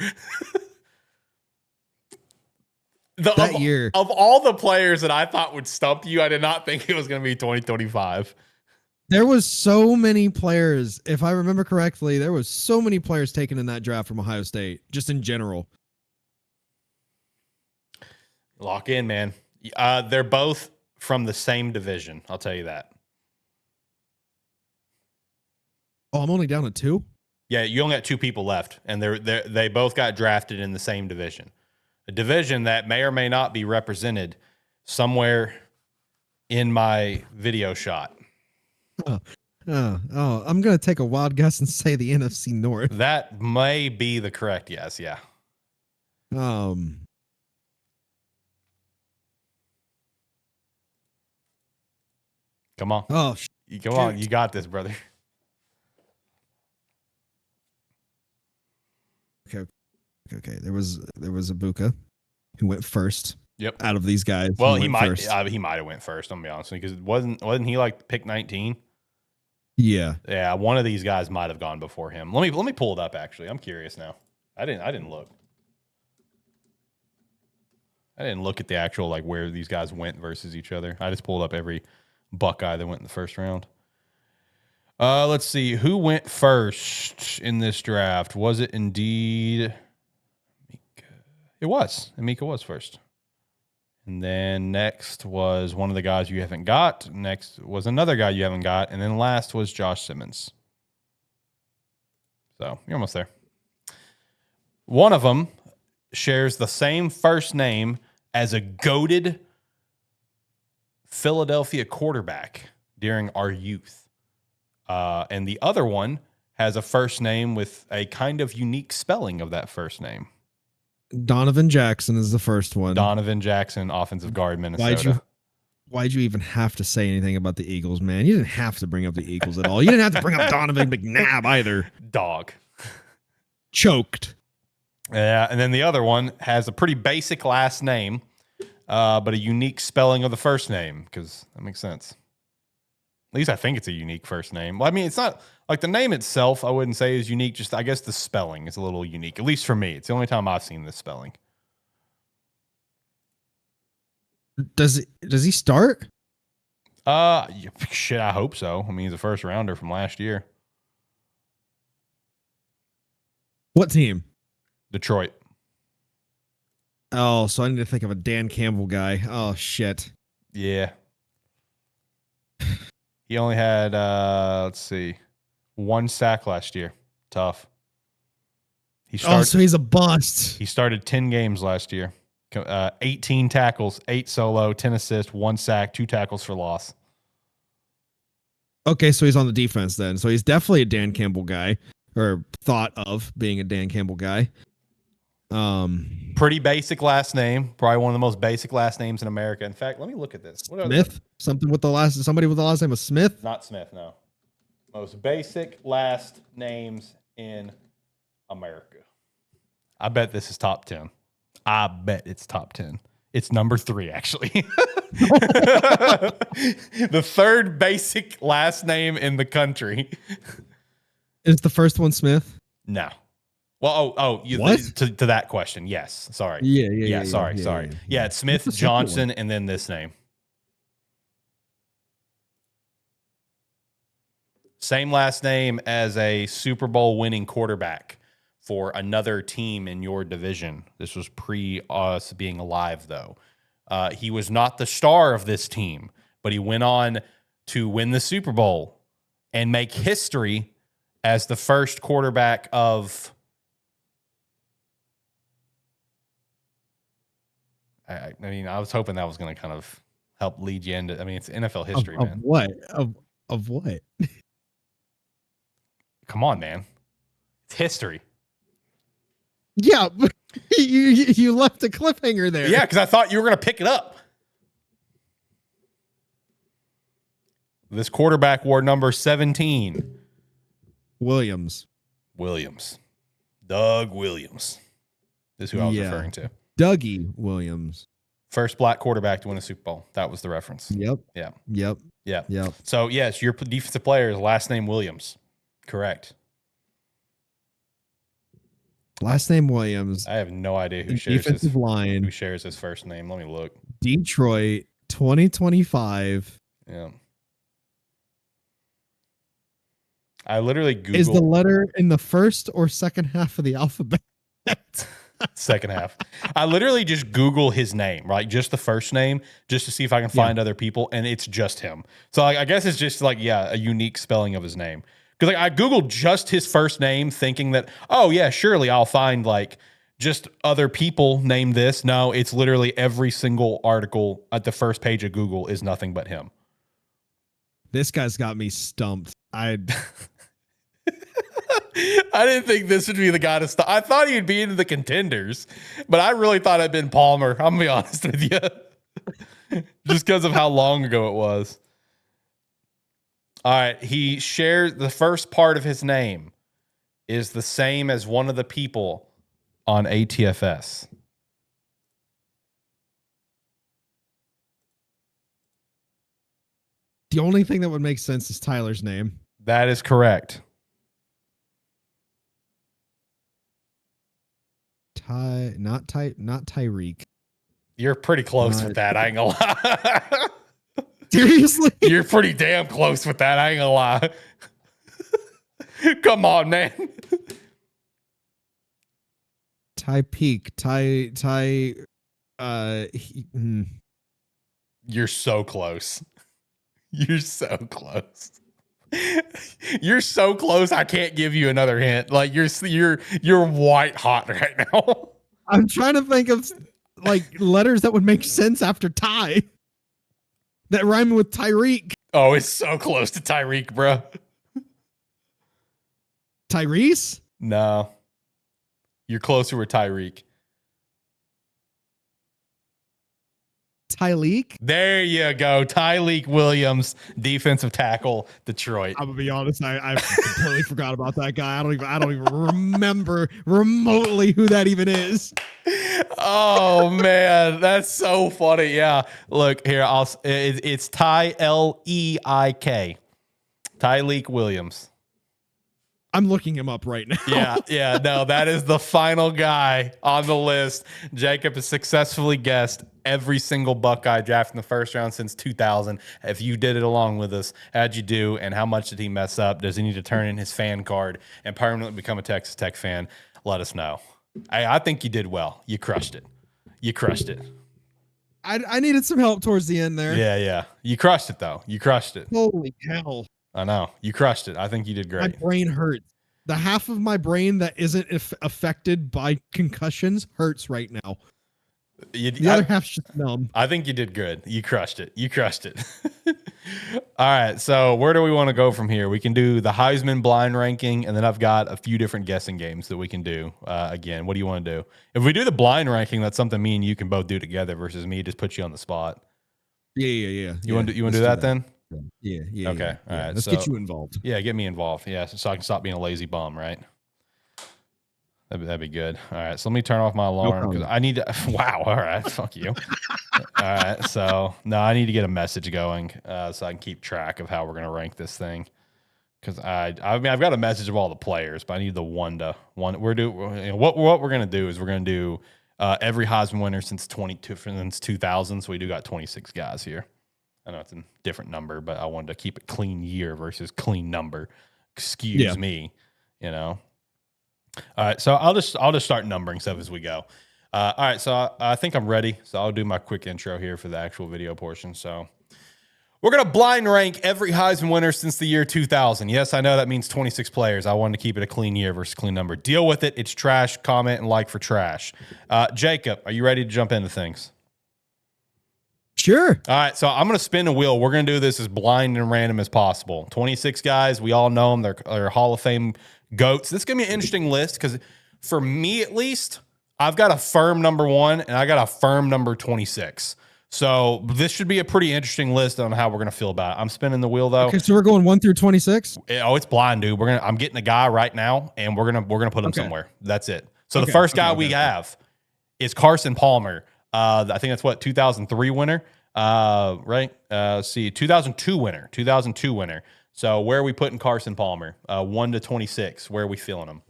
Of all the players that I thought would stump you, I did not think it was going to be 2025. There was so many players. If I remember correctly, there was so many players taken in that draft from Ohio State, just in general. Lock in, man. They're both from the same division. I'll tell you that. Oh, I'm only down to 2? Yeah, you only got 2 people left, and they both got drafted in the same division. A division that may or may not be represented somewhere in my video shot. I'm going to take a wild guess and say the NFC North. That may be the correct yes, yeah. Come on. Oh, come on. You got this, brother. Okay. There was Ibuka who went first. Yep. Out of these guys. Well, he might have went first, I'm gonna be honest with you, because wasn't he like pick 19? Yeah. Yeah, one of these guys might have gone before him. Let me pull it up actually. I'm curious now. I didn't look. I didn't look at the actual like where these guys went versus each other. I just pulled up every Buckeye that went in the first round. Let's see who went first in this draft. Was it indeed Mika? It was. Mika was first. And then next was one of the guys you haven't got. Next was another guy you haven't got. And then last was Josh Simmons. So you're almost there. One of them shares the same first name as a goated Philadelphia quarterback during our youth. And the other one has a first name with a kind of unique spelling of that first name. Donovan Jackson is the first one. Donovan Jackson, offensive guard, Minnesota. Why'd you even have to say anything about the Eagles, man? You didn't have to bring up the Eagles at all. You didn't have to bring up Donovan McNabb either. Dog. Choked. Yeah, and then the other one has a pretty basic last name, but a unique spelling of the first name, because that makes sense. At least I think it's a unique first name. Well, I mean, it's not like the name itself, I wouldn't say is unique. Just I guess the spelling is a little unique, at least for me. It's the only time I've seen this spelling. Does he start? Shit, I hope so. I mean, he's a first rounder from last year. What team? Detroit. Oh, so I need to think of a Dan Campbell guy. Oh, shit. Yeah. He only had, let's see, 1 sack last year. Tough. So he's a bust. He started 10 games last year. 18 tackles, 8 solo, 10 assists, 1 sack, 2 tackles for loss. Okay, so he's on the defense then. So he's definitely a Dan Campbell guy, or thought of being a Dan Campbell guy. Pretty basic last name. Probably one of the most basic last names in America. In fact, let me look at this. Smith? Somebody with the last name of Smith? Not Smith, no. Most basic last names in America. I bet this is top 10. I bet it's top 10. It's number 3, actually. The third basic last name in the country. Is the first one Smith? No. Well, to that question, yes. Sorry. Yeah. Sorry. Yeah, it's Smith, Johnson, and then this name. Same last name as a Super Bowl winning quarterback for another team in your division. This was pre us being alive, though. He was not the star of this team, but he went on to win the Super Bowl and make history as the first quarterback of... I mean, I was hoping that was going to kind of help lead you into... I mean, it's NFL history, man. Of what? Of what? Come on, man. It's history. Yeah, but you left a cliffhanger there. Yeah, because I thought you were going to pick it up. This quarterback wore number 17. Williams. Doug Williams. This is who I was referring to. Dougie Williams. First black quarterback to win a Super Bowl. That was the reference. Yep. So, yes, your defensive player is last name Williams. Correct. Last name Williams. I have no idea who shares his first name. Let me look. Detroit 2025. Yeah. I literally Googled. Is the letter in the first or second half of the alphabet? Second half. I literally just Google his name, right? Just the first name, just to see if I can find other people, and it's just him. So I guess it's just like, a unique spelling of his name. Because like I Googled just his first name thinking that, oh yeah, surely I'll find like just other people named this. No, it's literally every single article at the first page of Google is nothing but him. This guy's got me stumped. I didn't think this would be the guy to stop. I thought he'd be into the contenders, but I really thought it'd been Palmer. I'm gonna be honest with you. Just because of how long ago it was. All right. He shares the first part of his name is the same as one of the people on ATFS. The only thing that would make sense is Tyler's name. That is correct. Not Tyreek. You're pretty close with that. I ain't gonna lie. Seriously? You're pretty damn close with that. I ain't gonna lie. Come on, man. You're so close. You're so close. You're so close. I can't give you another hint. Like you're white hot right now. I'm trying to think of like letters that would make sense after Ty that rhyme with Tyreek. Oh, it's so close to Tyreek, bro. Tyrese? No. You're closer with Tyreek. Tyleek? There you go. Tyleek Williams, defensive tackle, Detroit. I'm gonna be honest, I completely forgot about that guy. I don't even remember remotely who that even is. Oh man, that's so funny. Yeah. Look here, it's Ty Leik. Tyleek Williams. I'm looking him up right now. Yeah. No, that is the final guy on the list. Jacob has successfully guessed every single Buckeye draft in the first round since 2000. If you did it along with us, how'd you do? And how much did he mess up? Does he need to turn in his fan card and permanently become a Texas Tech fan? Let us know. I think you did well. You crushed it. I needed some help towards the end there. Yeah. You crushed it, though. You crushed it. Holy cow. I know. You crushed it. I think you did great. My brain hurts. The half of my brain that isn't affected by concussions hurts right now. The other half's just numb. I think you did good. You crushed it. All right. So where do we want to go from here? We can do the Heisman blind ranking, and then I've got a few different guessing games that we can do. Again, what do you want to do? If we do the blind ranking, that's something me and you can both do together versus me just put you on the spot. Yeah. You want to do that then? Yeah. Okay. All right. Let's get you involved. Yeah, get me involved. Yeah, so I can stop being a lazy bum, right? That'd be good. All right. So let me turn off my alarm because I need to. Wow. All right. Fuck you. All right. So no, I need to get a message going so I can keep track of how we're gonna rank this thing. Because I mean I've got a message of all the players, but I need the one. What we're gonna do is we're gonna do every Heisman winner since 2000. So we do got 26 guys here. I know it's a different number, but I wanted to keep it clean year versus clean number. Excuse me, you know. All right, so I'll just start numbering stuff as we go. All right, so I think I'm ready. So I'll do my quick intro here for the actual video portion. So we're gonna blind rank every Heisman winner since the year 2000. Yes, I know that means 26 players. I wanted to keep it a clean year versus clean number. Deal with it. It's trash. Comment and like for trash. Jacob, are you ready to jump into things? Sure. All right, so I'm going to spin a wheel. We're going to do this as blind and random as possible. 26 guys. We all know them. They're Hall of Fame GOATs. This is going to be an interesting list because for me at least, I've got a firm number 1 and I got a firm number 26. So this should be a pretty interesting list on how we're going to feel about it. I'm spinning the wheel though. Okay, so we're going 1 through 26. Oh, it's blind, dude. I'm getting a guy right now and we're going to put him somewhere. That's it. So the first guy we have is Carson Palmer. I think that's 2003 winner. Right. 2002 winner. So where are we putting Carson Palmer? 1 to 26. Where are we feeling him?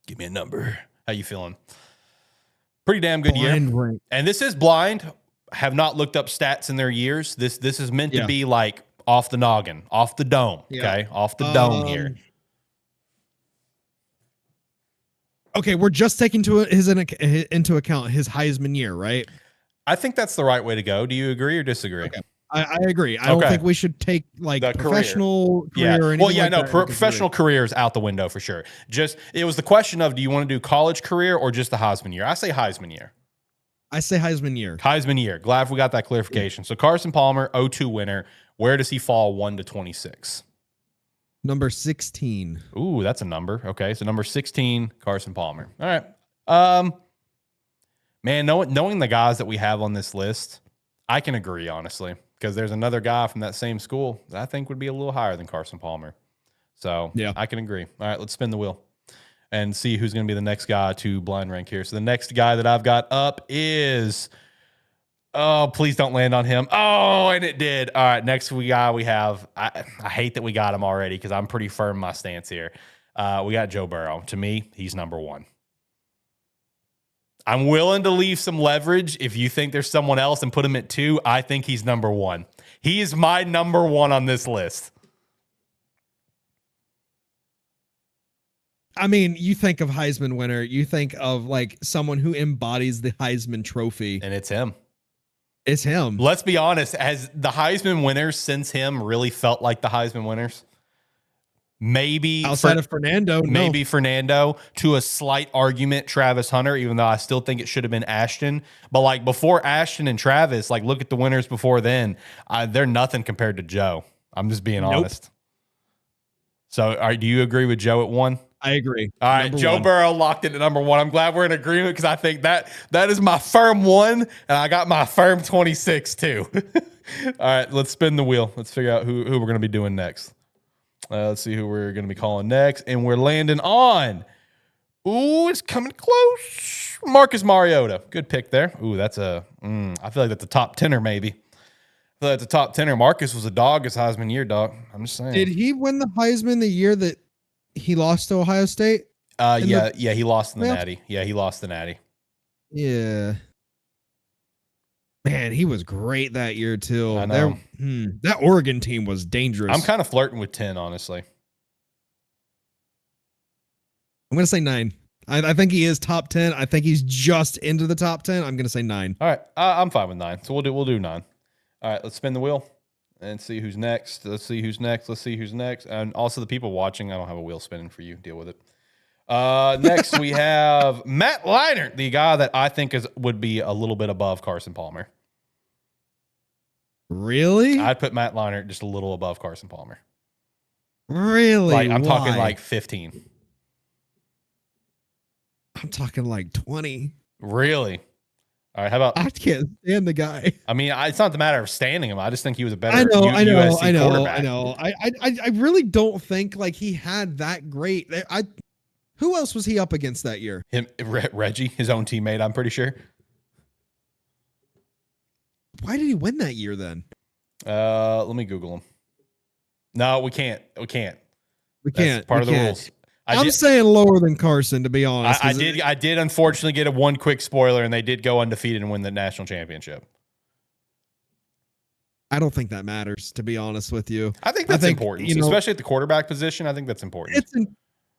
Give me a number. How you feeling? Pretty damn good year. And this is blind. Have not looked up stats in their years. This is meant to be like off the noggin, off the dome. Okay. Off the dome here. Okay, we're just taking into account his Heisman year, right? I think that's the right way to go. Do you agree or disagree? Okay. I agree. I don't think we should take like the professional career or anything. Well, yeah, like no, that professional career is out the window for sure. Just it was the question of, do you want to do college career or just the Heisman year? I say Heisman year. I say Heisman year. Heisman year. Glad we got that clarification. So Carson Palmer, 0-2 winner. Where does he fall 1 to 26? Number 16. Ooh, that's a number. Okay, so number 16, Carson Palmer. All right. Man, knowing the guys that we have on this list, I can agree, honestly, because there's another guy from that same school that I think would be a little higher than Carson Palmer. So yeah, I can agree. All right, let's spin the wheel and see who's going to be the next guy to blind rank here. So the next guy that I've got up is, oh, please don't land on him. Oh, and it did. All right, next guy we have, I hate that we got him already because I'm pretty firm in my stance here. We got Joe Burrow. To me, he's number 1. I'm willing to leave some leverage if you think there's someone else and put him at 2. I think he's number 1. He is my number 1 on this list. I mean, you think of Heisman winner, you think of like someone who embodies the Heisman trophy. And it's him. It's him. Let's be honest. Has the Heisman winners since him really felt like the Heisman winners? Maybe outside of Fernando. Maybe Fernando, to a slight argument, Travis Hunter, even though I still think it should have been Ashton. But like before Ashton and Travis, like look at the winners before then. They're nothing compared to Joe. I'm just being honest. So do you agree with Joe at 1? I agree. All right, number Joe 1. Burrow locked into number 1. I'm glad we're in agreement because I think that is my firm 1, and I got my firm 26 too. All right, let's spin the wheel. Let's figure out who we're going to be doing next. Let's see who we're going to be calling next, and we're landing on. Ooh, it's coming close. Marcus Mariota, good pick there. Ooh, that's I feel like that's a top 10er maybe. I feel like that's a top 10er. Marcus was a dog his Heisman year, dog. I'm just saying. Did he win the Heisman the year that he lost to Ohio State? Yeah, he lost in the Natty. Yeah, he lost the Natty. Yeah. Man, he was great that year too. I know. That Oregon team was dangerous. I'm kind of flirting with 10, honestly. I'm going to say 9. I think he is top 10. I think he's just into the top 10. I'm going to say 9. All right, I'm fine with 9. So we'll do 9. All right, let's spin the wheel and see who's next. Let's see who's next. And also the people watching, I don't have a wheel spinning for you. Deal with it. Next we have Matt Leinart, the guy that I think would be a little bit above Carson Palmer. Really? I'd put Matt Leinart just a little above Carson Palmer. Really? Like I'm talking like 15. I'm talking like 20. Really? All right, how about? I can't stand the guy. I mean, it's not the matter of standing him. I just think he was a better I know. quarterback. I know. I really don't think like he had that great. Who else was he up against that year? Reggie, his own teammate, I'm pretty sure. Why did he win that year then? Let me Google him. No, we can't. That's part of the rules. I'm saying lower than Carson, to be honest. I did unfortunately get one quick spoiler, and they did go undefeated and win the national championship. I don't think that matters, to be honest with you. I think that's important, especially at the quarterback position. I think that's important.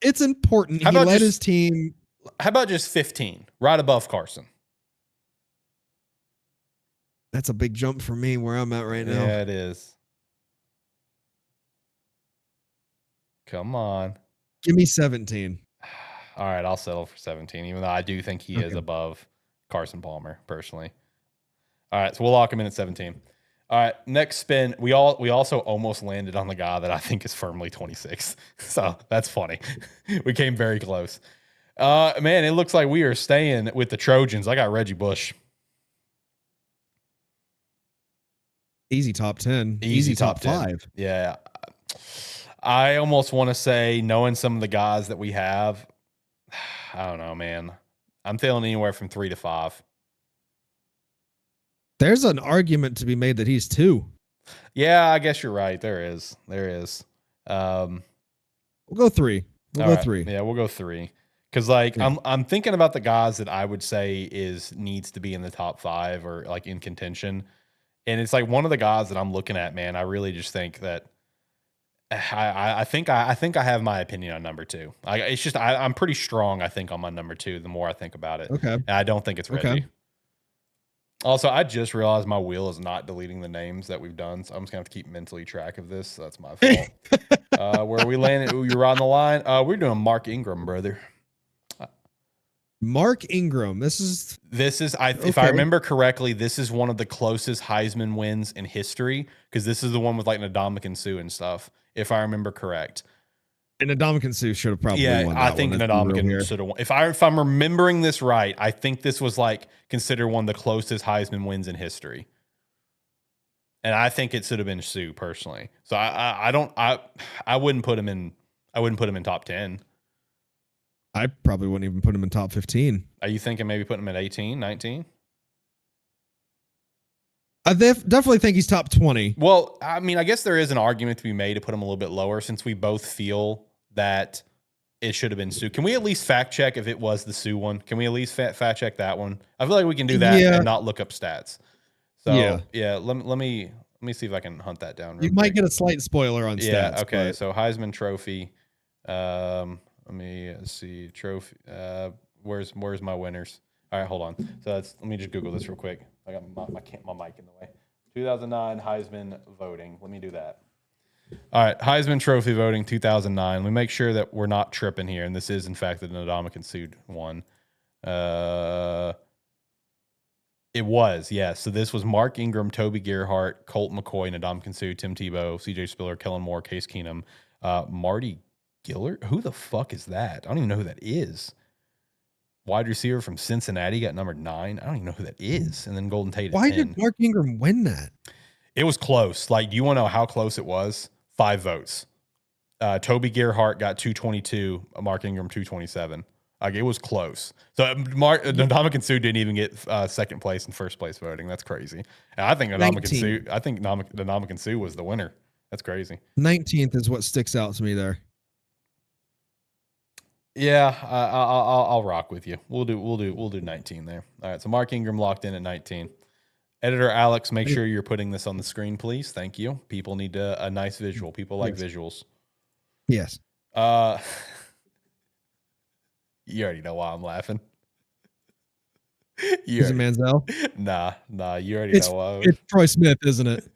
It's important. He led his team. How about just 15, right above Carson? That's a big jump for me where I'm at right now. Yeah, it is. Come on. Give me 17. All right, I'll settle for 17, even though I do think he is above Carson Palmer, personally. All right, so we'll lock him in at 17. All right, next spin. We also almost landed on the guy that I think is firmly 26. So that's funny. We came very close. Man, it looks like we are staying with the Trojans. I got Reggie Bush. Easy top 10. Easy top 5. Yeah. I almost want to say, knowing some of the guys that we have, I don't know, man. I'm feeling anywhere from 3 to 5. There's an argument to be made that he's 2. Yeah, I guess you're right. There is. We'll go 3. We'll go 3. Yeah, we'll go 3. Because I'm thinking about the guys that I would say needs to be in the top 5 or like in contention. And it's like one of the guys that I'm looking at, man. I really just think that I think I have my opinion on number 2. It's just I'm pretty strong, I think, on my number 2 the more I think about it. Okay. And I don't think it's Reggie. Okay. Also, I just realized my wheel is not deleting the names that we've done, so I'm just gonna have to keep mentally track of this. So that's my fault. Where we landed? You're on the line. We're doing Mark Ingram, brother. Mark Ingram. This is if I remember correctly, this is one of the closest Heisman wins in history because this is the one with like Ndamukong Suh and stuff. If I remember correct. And Ndamukong Suh should have probably won that I think Ndamukong should have won. If I'm remembering this right, I think this was like considered one of the closest Heisman wins in history. And I think it should have been Suh personally. So I wouldn't put him in top 10. I probably wouldn't even put him in top 15. Are you thinking maybe putting him at 18, 19? I definitely think he's top 20. Well, I mean, I guess there is an argument to be made to put him a little bit lower since we both feel that it should have been Suh. Can we at least fact check if it was the Suh one? Can we at least fact check that one? I feel like we can do that and not look up stats. So yeah, let me see if I can hunt that down. You might get a slight spoiler on stats. Yeah, okay. But... So Heisman Trophy. Let me see trophy. Where's my winners? All right, hold on. So let me just Google this real quic. I got my mic in the way. 2009 Heisman voting. Let me do that. All right, Heisman Trophy voting 2009. Let me make sure that we're not tripping here, and this is in fact the Ndamukong Suh one. It was, yes. So this was Mark Ingram, Toby Gerhart, Colt McCoy, Ndamukong Suh, Tim Tebow, C.J. Spiller, Kellen Moore, Case Keenum, Marty Gillard. Who the fuck is that? I don't even know who that is. Wide receiver from Cincinnati got number 9. I don't even know who that is. And then Golden Tate. Why did Mark Ingram win that? It was close. Like, do you want to know how close it was? 5 votes. Toby Gerhart got 222. Mark Ingram 227. Like, it was close. So Ndamukong Suh didn't even get second place and first place voting. That's crazy. And I think Ndamukong Suh was the winner. That's crazy. 19th is what sticks out to me there. Yeah, I'll rock with you. We'll do 19 there. All right, so Mark Ingram locked in at 19. Editor Alex, make sure you're putting this on the screen, please. Thank you. People need a nice visual. People like visuals. Yes. You already know why I'm laughing. Is it Manziel? Nah. You already know why. It's Troy Smith, isn't it?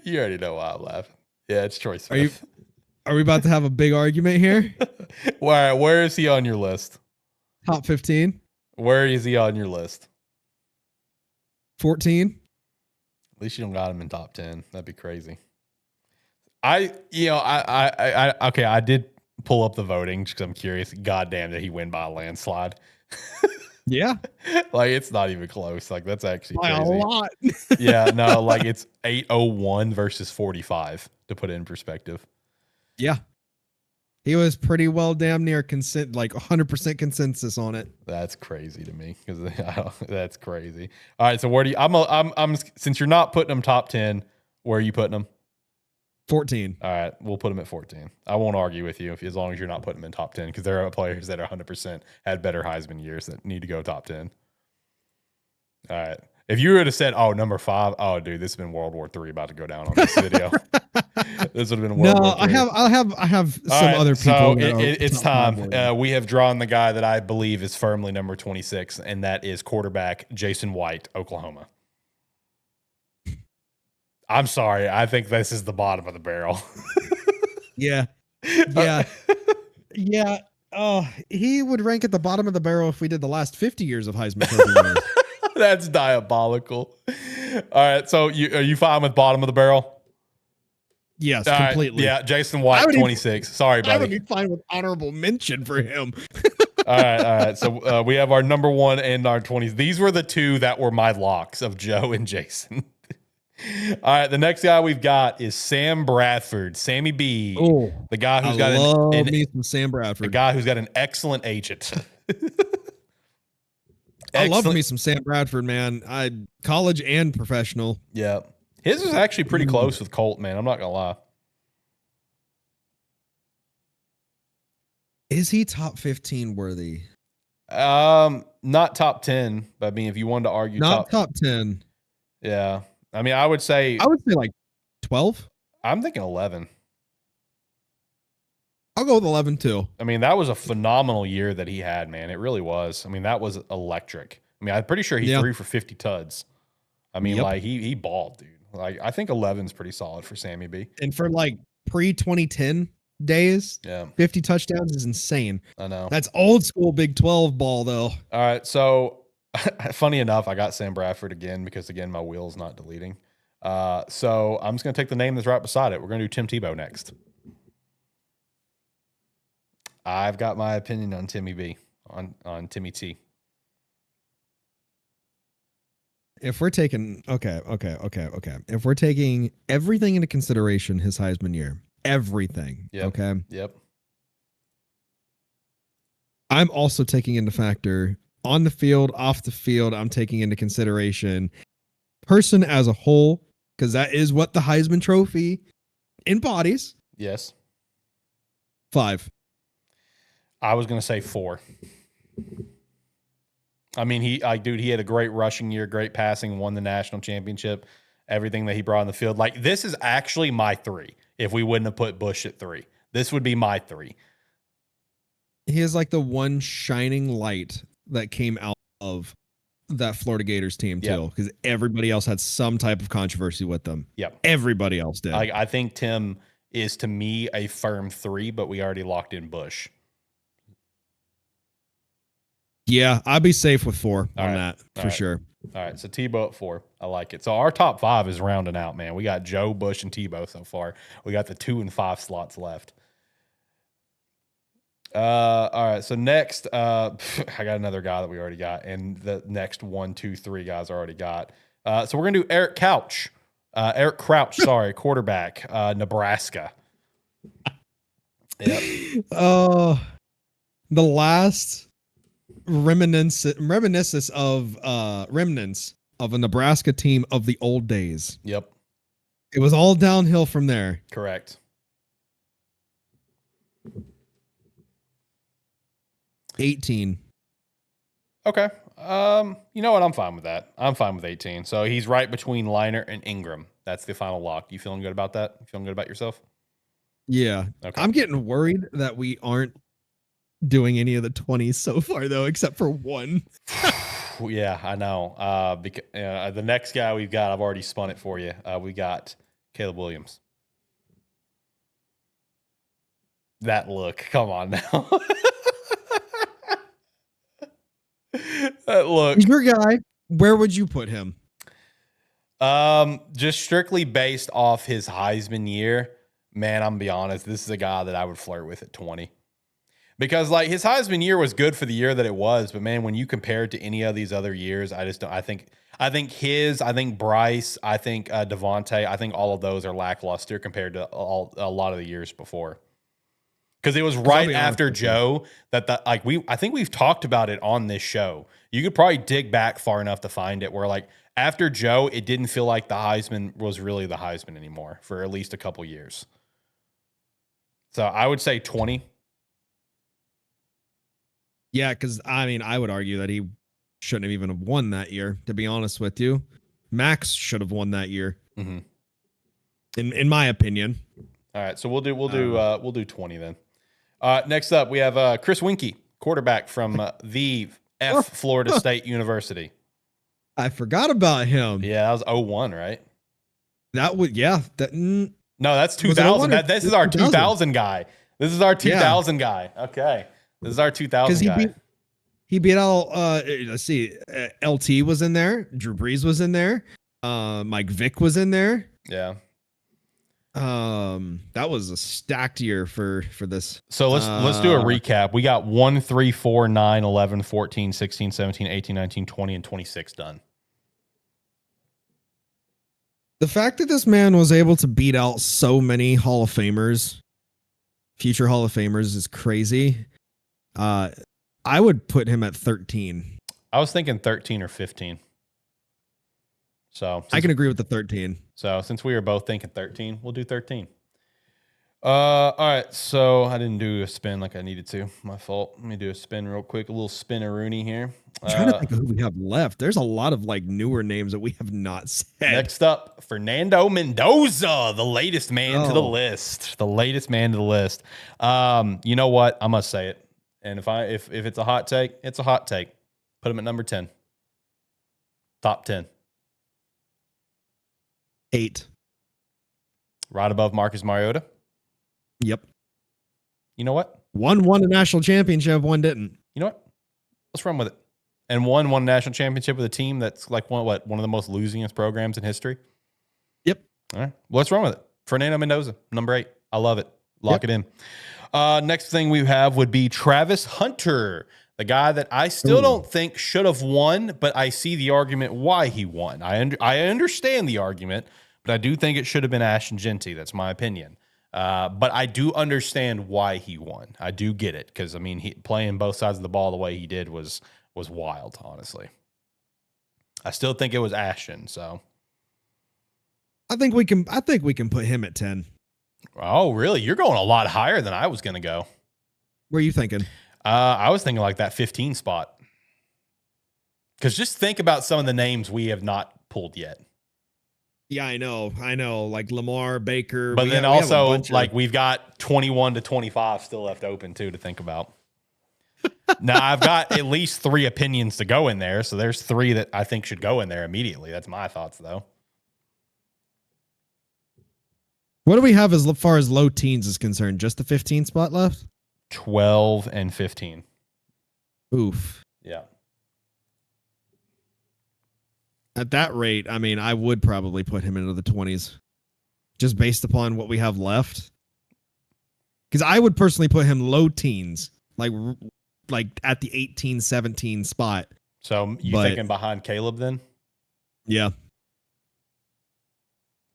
You already know why I'm laughing. Yeah, it's Troy Smith. Are we about to have a big argument here? Where is he on your list? Top 15. Where is he on your list? 14. At least you don't got him in top 10. That'd be crazy. I did pull up the voting because I'm curious. God damn, did he win by a landslide? Yeah. Like, it's not even close. Like, that's actually by crazy. A lot. Yeah, no, like it's 801 versus 45 to put it in perspective. Yeah. He was pretty well damn near like 100% consensus on it. That's crazy to me because that's crazy. All right, so where do you? I'm since you're not putting them top 10, where are you putting them? 14. All right, we'll put them at 14. I won't argue with you as long as you're not putting them in top 10 because there are players that are 100% had better Heisman years that need to go top 10. All right. If you would have said, number 5, oh, dude, this has been World War III about to go down on this video. This would have been World War III. I have some other people. So it's time. We have drawn the guy that I believe is firmly number 26, and that is quarterback Jason White, Oklahoma. I'm sorry. I think this is the bottom of the barrel. Yeah. Oh, he would rank at the bottom of the barrel if we did the last 50 years of Heisman Trophy winners. That's diabolical. All right, so are you fine with bottom of the barrel? Yes, completely. Yeah, Jason White, 26. Sorry, buddy. I would be fine with honorable mention for him. All right. So we have our number 1 and our 20s. These were the 2 that were my locks of Joe and Jason. All right, the next guy we've got is Sam Bradford, Sammy B. Oh, the guy who's some Sam Bradford. The guy who's got an excellent agent. I love me some Sam Bradford, man. College and professional. Yeah. His was actually pretty close with Colt, man. I'm not going to lie. Is he top 15 worthy? Not top 10, but I mean, if you wanted to argue not top 10. Yeah. I mean, I would say like 12. I'm thinking 11. I'll go with 11 too. I mean, that was a phenomenal year that he had, man. It really was. I mean, that was electric. I mean, I'm pretty sure he threw for 50 tuds. I mean, like he balled, dude. Like I think 11 is pretty solid for Sammy B. And for like pre-2010 days, 50 touchdowns is insane. I know. That's old school Big 12 ball though. All right, so funny enough, I got Sam Bradford again because again my wheel's not deleting. So I'm just gonna take the name that's right beside it. We're gonna do Tim Tebow next. I've got my opinion on Timmy B, on Timmy T. If we're taking if we're taking everything into consideration, his Heisman year, everything. Okay. Yep. I'm also taking into factor on the field, off the field. I'm taking into consideration person as a whole, because that is what the Heisman Trophy embodies. Yes. 5. I was gonna say 4. I mean, he had a great rushing year, great passing, won the national championship, everything that he brought on the field. Like, this is actually my 3. If we wouldn't have put Bush at 3, this would be my 3. He is like the one shining light that came out of that Florida Gators team too, because everybody else had some type of controversy with them. Yep. Everybody else did. I think Tim is, to me, a firm 3, but we already locked in Bush. Yeah, I'd be safe with 4 on that for sure. All right, so Tebow at 4. I like it. So our top 5 is rounding out, man. We got Joe, Bush, and Tebow so far. We got the 2 and 5 slots left. All right, so next, I got another guy that we already got, and the next 1, 2, 3 guys I already got. So we're gonna do Eric Crouch, sorry, quarterback, Nebraska. Yep. Oh, the last remnants of a Nebraska team of the old days. Yep. It was all downhill from there. Correct. $18. Okay. You know what? I'm fine with that. I'm fine with 18. So he's right between Liner and Ingram. That's the final lock. You feeling good about that? You feeling good about yourself? Yeah. Okay. I'm getting worried that we aren't doing any of the 20s so far, though, except for one. Yeah, I know. Because the next guy we've got, I've already spun it for you. We got Caleb Williams. That look. Come on now. That look. Your guy, where would you put him? Just strictly based off his Heisman year, man, I'm gonna be honest, this is a guy that I would flirt with at 20. Because like his Heisman year was good for the year that it was, but man, when you compare it to any of these other years, I just don't. I think Bryce, I think Devontae, I think all of those are lackluster compared to a lot of the years before. Because it was right after Joe that I think we've talked about it on this show. You could probably dig back far enough to find it where like after Joe, it didn't feel like the Heisman was really the Heisman anymore for at least a couple years. So I would say 20. Yeah, because I mean, I would argue that he shouldn't have even have won that year, to be honest with you. Max should have won that year. Mm-hmm. In my opinion. All right, so we'll do 20 then. Next up, we have Chris Winkie, quarterback from the Florida State University. I forgot about him. Yeah, that was 01, right? That would, yeah. No, that's 2000. This is our 2000 guy. This is our 2000 guy. Okay. This is our 2000 guy. He beat out, let's see, LT was in there. Drew Brees was in there. Mike Vick was in there. Yeah. That was a stacked year for this. So let's do a recap. We got 1, 3, 4, 9, 11, 14, 16, 17, 18, 19, 20, and 26 done. The fact that this man was able to beat out so many Hall of Famers, future Hall of Famers, is crazy. I would put him at 13. I was thinking 13 or 15. So I can agree with the 13. So since we were both thinking 13, we'll do 13. All right. So I didn't do a spin like I needed to. My fault. Let me do a spin real quick. A little spin-a-rooney here. I'm trying to think of who we have left. There's a lot of like newer names that we have not said. Next up, Fernando Mendoza, the latest man to the list. The latest man to the list. You know what? I must say it. And if it's a hot take, it's a hot take. Put him at number 10. Top 10. 8. Right above Marcus Mariota. Yep. You know what? One won a national championship, one didn't. You know what? Let's run with it. And one won a national championship with a team that's like one of the most losingest programs in history. Yep. All right. Well, let's run with it. Fernando Mendoza, number 8. I love it. Lock it in. Next thing we have would be Travis Hunter, the guy that I still don't think should have won, but I see the argument why he won. I understand the argument, but I do think it should have been Ashton Genty. That's my opinion. But I do understand why he won. I do get it because I mean, he playing both sides of the ball the way he did was wild. Honestly, I still think it was Ashton. So I think we can put him at 10. Oh, really? You're going a lot higher than I was going to go. Where are you thinking? I was thinking like that 15 spot. Because just think about some of the names we have not pulled yet. Yeah, I know. Like Lamar, Baker. But then also, like, we've got 21 to 25 still left open, too, to think about. Now, I've got at least 3 opinions to go in there. So there's 3 that I think should go in there immediately. That's my thoughts, though. What do we have as far as low teens is concerned? Just the 15 spot left? 12 and 15. Oof. Yeah. At that rate, I mean, I would probably put him into the 20s just based upon what we have left. Because I would personally put him low teens, like at the 18, 17 spot. So you thinking behind Caleb then? Yeah.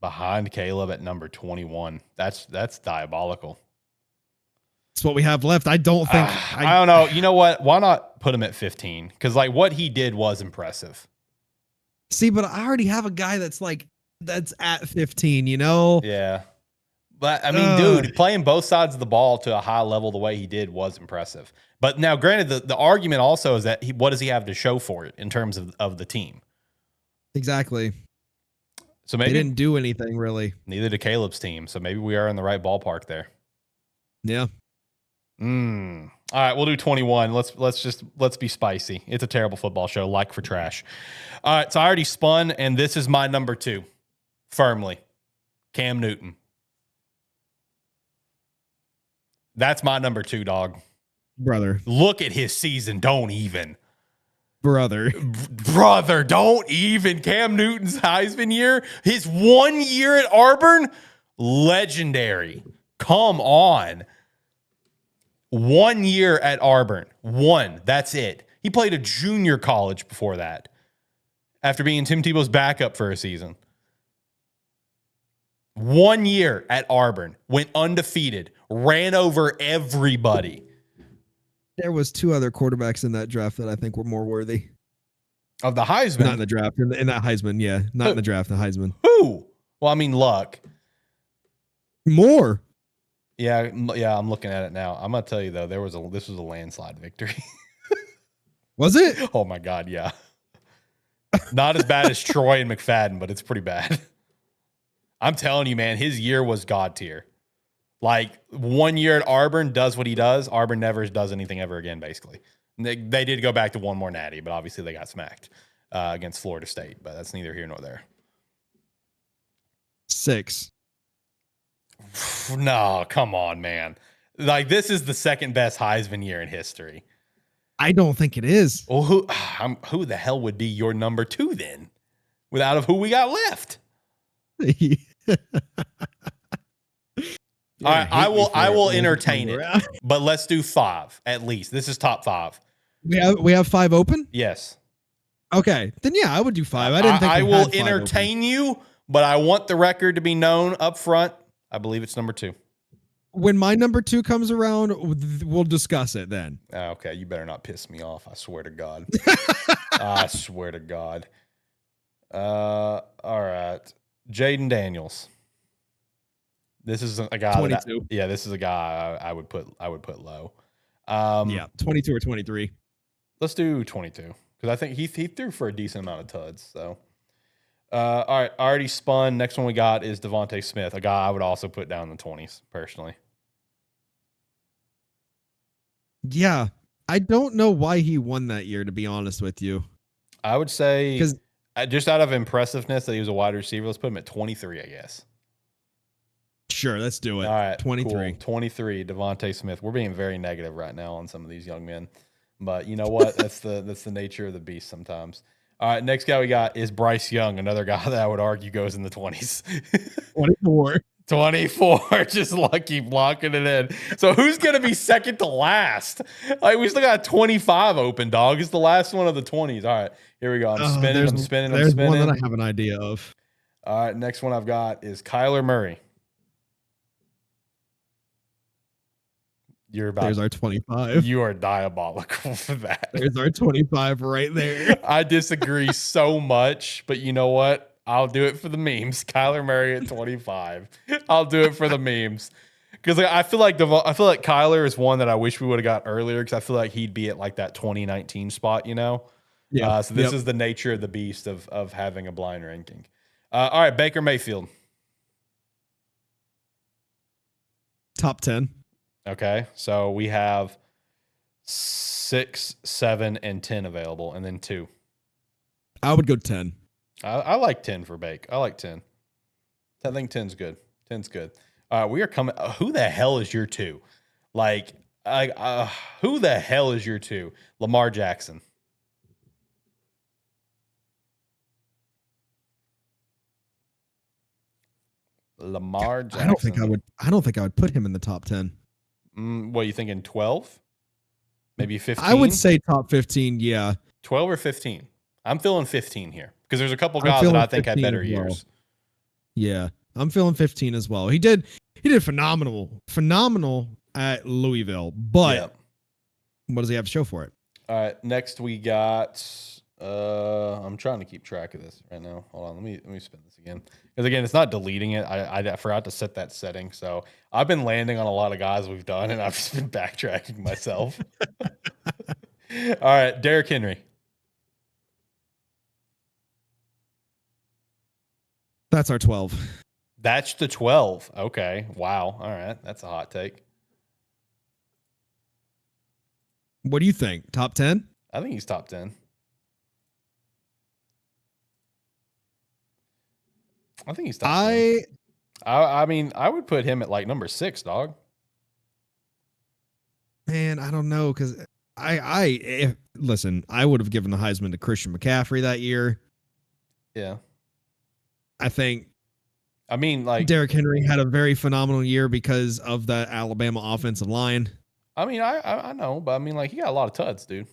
Behind Caleb at number 21. That's diabolical. That's what we have left. I don't think. I don't know. You know what? Why not put him at 15? Because like what he did was impressive. See, but I already have a guy that's at 15, you know? Yeah. But I mean, dude, playing both sides of the ball to a high level the way he did was impressive. But now, granted, the argument also is that what does he have to show for it in terms of the team? Exactly. So maybe they didn't do anything really. Neither did Caleb's team. So maybe we are in the right ballpark there. Yeah. All right, we'll do 21. Let's be spicy. It's a terrible football show, like for trash. All right, so I already spun, and this is my number 2, firmly. Cam Newton. That's my number 2, dog. Brother. Look at his season. Don't even. Brother, don't even. Cam Newton's Heisman year, his 1 year at Auburn, legendary. Come on. 1 year at Auburn. 1. That's it. He played a junior college before that after being Tim Tebow's backup for a season. 1 year at Auburn. Went undefeated. Ran over everybody. There was 2 other quarterbacks in that draft that I think were more worthy. Of the Heisman? Not in the draft. In that Heisman, yeah. Not in the draft, the Heisman. Who? Well, I mean, Luck. More. Yeah, I'm looking at it now. I'm going to tell you, though, this was a landslide victory. Was it? Oh, my God, yeah. Not as bad as Troy and McFadden, but it's pretty bad. I'm telling you, man, his year was God tier. Like 1 year at Auburn does what he does. Auburn never does anything ever again, basically. They did go back to one more natty, but obviously they got smacked against Florida State. But that's neither here nor there. 6. No, come on, man. Like this is the second best Heisman year in history. I don't think it is. Well, who the hell would be your number 2 then? Without who we got left? All right, I will entertain it, but let's do 5 at least. This is top 5. We have 5 open? Yes. Okay, then yeah, I would do 5. I didn't think I will entertain you, but I want the record to be known up front. I believe it's number 2. When my number 2 comes around, we'll discuss it then. Okay, you better not piss me off. I swear to God. I swear to God. All right, Jaden Daniels. This is a guy. 22. This is a guy I would put low. 22 or 23. Let's do 22 because I think he threw for a decent amount of tuds. So, all right, I already spun. Next one we got is Devontae Smith, a guy I would also put down in the 20s personally. Yeah, I don't know why he won that year. To be honest with you, I would say Just out of impressiveness that he was a wide receiver, let's put him at 23, I guess. Sure, let's do it. All right, 23. Cool. 23, Devontae Smith. We're being very negative right now on some of these young men, but you know what? That's the nature of the beast sometimes. All right, next guy we got is Bryce Young, another guy that I would argue goes in the 20s. 24. 24, just lucky blocking it in. So who's going to be second to last? Like, we still got 25 open, dog. It's the last one of the 20s. All right, here we go. I'm spinning. There's one that I have an idea of. All right, next one I've got is Kyler Murray. There's our 25. You are diabolical for that. There's our 25 right there. I disagree so much, but you know what? I'll do it for the memes. Kyler Murray at 25. I'll do it for the memes. Because I feel like Kyler is one that I wish we would have got earlier, because I feel like he'd be at like that 2019 spot, you know? Yeah. So this is the nature of the beast of having a blind ranking. All right, Baker Mayfield. Top 10. Okay, so we have 6, 7, and 10 available, and then 2. I would go 10. I like 10 for Bake. I like 10. I think 10's good. 10's good. We are coming. Who the hell is your 2? Like, who the hell is your 2? Lamar Jackson. Lamar Jackson. I don't think I would put him in the top 10. What are you thinking? 12? Maybe 15? I would say top 15, yeah. 12 or 15? I'm feeling 15 here, because there's a couple guys that I think had better years. Yeah, I'm feeling 15 as well. He did phenomenal at Louisville, but what does he have to show for it? All right, next we got I'm trying to keep track of this right now. Hold on, let me spin this again. Because again, it's not deleting it. I forgot to set that setting. So I've been landing on a lot of guys we've done, and I've just been backtracking myself. All right, Derrick Henry. That's our 12. That's the 12. Okay. Wow. All right. That's a hot take. What do you think? Top 10? I think he's top 10. I think he's top 10. I mean, I would put him at like number 6, dog. Man, I don't know, because listen, I would have given the Heisman to Christian McCaffrey that year. Yeah. I mean, like, Derrick Henry had a very phenomenal year because of the Alabama offensive line. I mean, I know, but I mean, like, he got a lot of tuds, dude.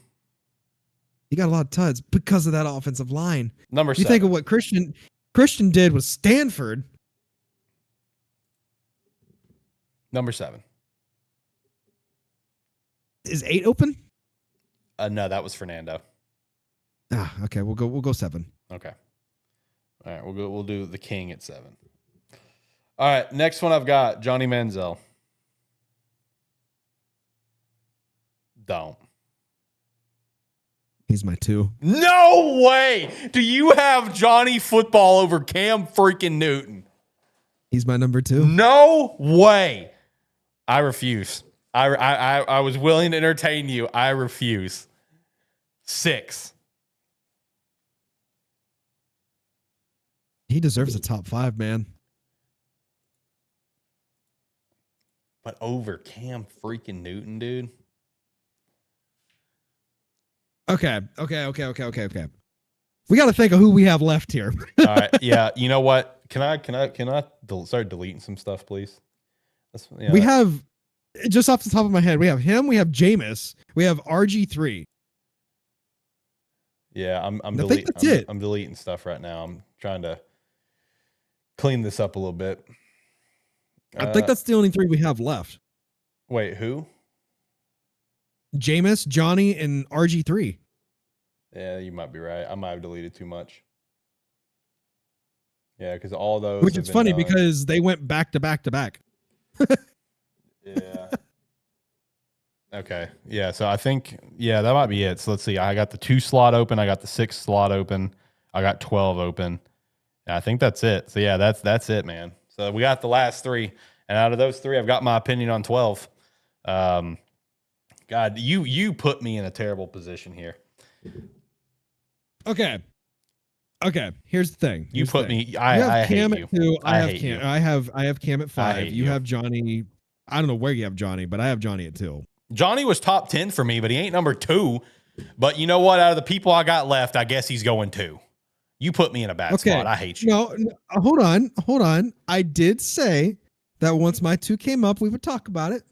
He got a lot of tuds because of that offensive line. Number 7. You think of what Christian did with Stanford. Number 7. Is 8 open? No, that was Fernando. Okay. We'll go 7. Okay. All right, we'll do the King at 7. All right, next one I've got Johnny Manziel. Don't. He's my 2. No way! Do you have Johnny Football over Cam freaking Newton? He's my number 2. No way! I refuse. I was willing to entertain you. I refuse. 6. He deserves a top 5, man. But over Cam freaking Newton, dude. Okay. We got to think of who we have left here. All right. Yeah. You know what? Can I start deleting some stuff, please? We have, just off the top of my head, we have him. We have Jameis. We have RG3. Yeah. I'm deleting stuff right now. I'm trying to clean this up a little bit. I think that's the only 3 we have left. Wait, who? Jameis, Johnny, and RG3. Yeah, you might be right. I might have deleted too much. Yeah, because all those. Which is funny because they went back to back to back. Yeah. Okay. Yeah. So I think, that might be it. So let's see. I got the 2 slot open. I got the 6 slot open. I got 12 open. And I think that's it. So yeah, that's it, man. So we got the last 3. And out of those 3, I've got my opinion on 12. God, you put me in a terrible position here. Okay. Okay, here's the thing. You put me. You have I Cam hate you. at 2. I hate you. I have Cam at 5. hate You you. have Johnny. I don't know where you have Johnny, but I have Johnny at 2. Johnny was top 10 for me, but he ain't number 2. But you know what? Out of the people I got left, I guess he's going 2. You put me in a bad spot. I hate you. No, hold on. I did say that once my 2 came up, we would talk about it.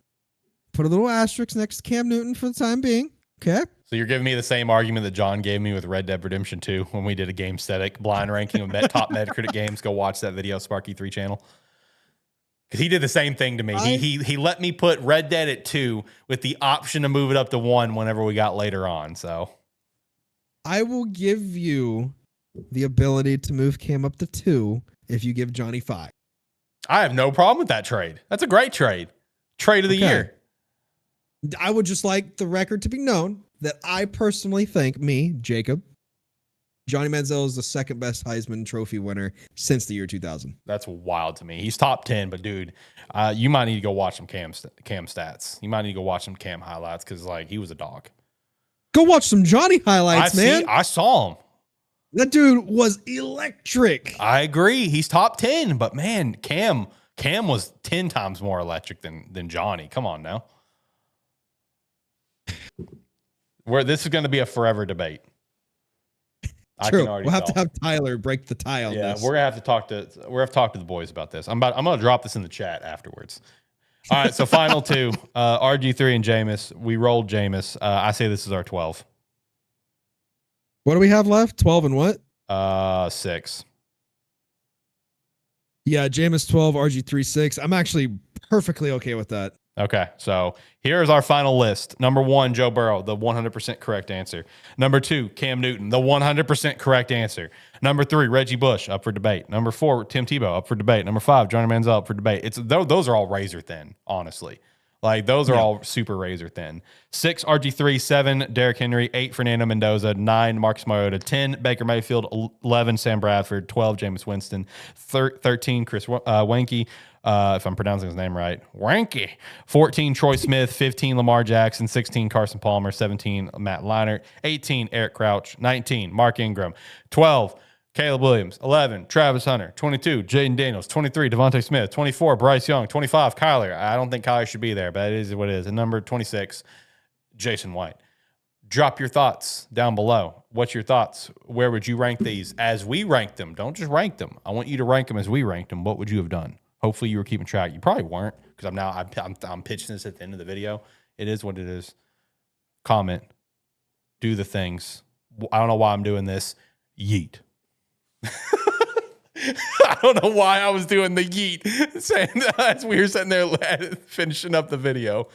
Put a little asterisk next to Cam Newton for the time being. Okay. So you're giving me the same argument that John gave me with Red Dead Redemption 2 when we did a game static blind ranking of top Metacritic games. Go watch that video, Sparky 3 channel. Because he did the same thing to me. He let me put Red Dead at 2 with the option to move it up to 1 whenever we got later on. So I will give you the ability to move Cam up to 2 if you give Johnny 5. I have no problem with that trade. That's a great trade. Trade of the year. I would just like the record to be known that I personally think Jacob, Johnny Manziel is the second best Heisman Trophy winner since the year 2000. That's wild to me. He's top 10, but dude, you might need to go watch some Cam stats. You might need to go watch some Cam highlights because he was a dog. Go watch some Johnny highlights, man. I saw him. That dude was electric. I agree. He's top 10, but man, Cam was 10 times more electric than Johnny. Come on now. This is going to be a forever debate. True. We'll have to have Tyler break the tie on this. We're gonna have to talk to the boys about this. I'm gonna drop this in the chat afterwards. All right, so final 2, RG3 and Jameis. We rolled Jameis. I say this is our 12. What do we have left? 12 and what? 6. Yeah, Jameis 12, RG3 6. I'm actually perfectly okay with that. Okay, so here's our final list. Number 1, Joe Burrow, the 100% correct answer. Number 2, Cam Newton, the 100% correct answer. Number 3, Reggie Bush, up for debate. Number 4, Tim Tebow, up for debate. Number 5, Johnny Manziel, up for debate. Those are all razor thin, honestly. Those are all super razor thin. 6, RG3, 7, Derrick Henry, 8, Fernando Mendoza, 9, Marcus Mariota, 10, Baker Mayfield, 11, Sam Bradford, 12, Jameis Winston, 13, Chris Wanke, if I'm pronouncing his name right, Wanke, 14, Troy Smith, 15, Lamar Jackson, 16, Carson Palmer, 17, Matt Leinart, 18, Eric Crouch, 19, Mark Ingram, 12, Caleb Williams, 11, Travis Hunter, 22, Jaden Daniels, 23, Devontae Smith, 24, Bryce Young, 25, Kyler. I don't think Kyler should be there, but it is what it is. And number 26, Jason White. Drop your thoughts down below. What's your thoughts? Where would you rank these as we rank them? Don't just rank them. I want you to rank them as we ranked them. What would you have done? Hopefully you were keeping track. You probably weren't because I'm pitching this at the end of the video. It is what it is. Comment. Do the things. I don't know why I'm doing this. Yeet. I don't know why I was doing the yeet saying as we were sitting there finishing up the video.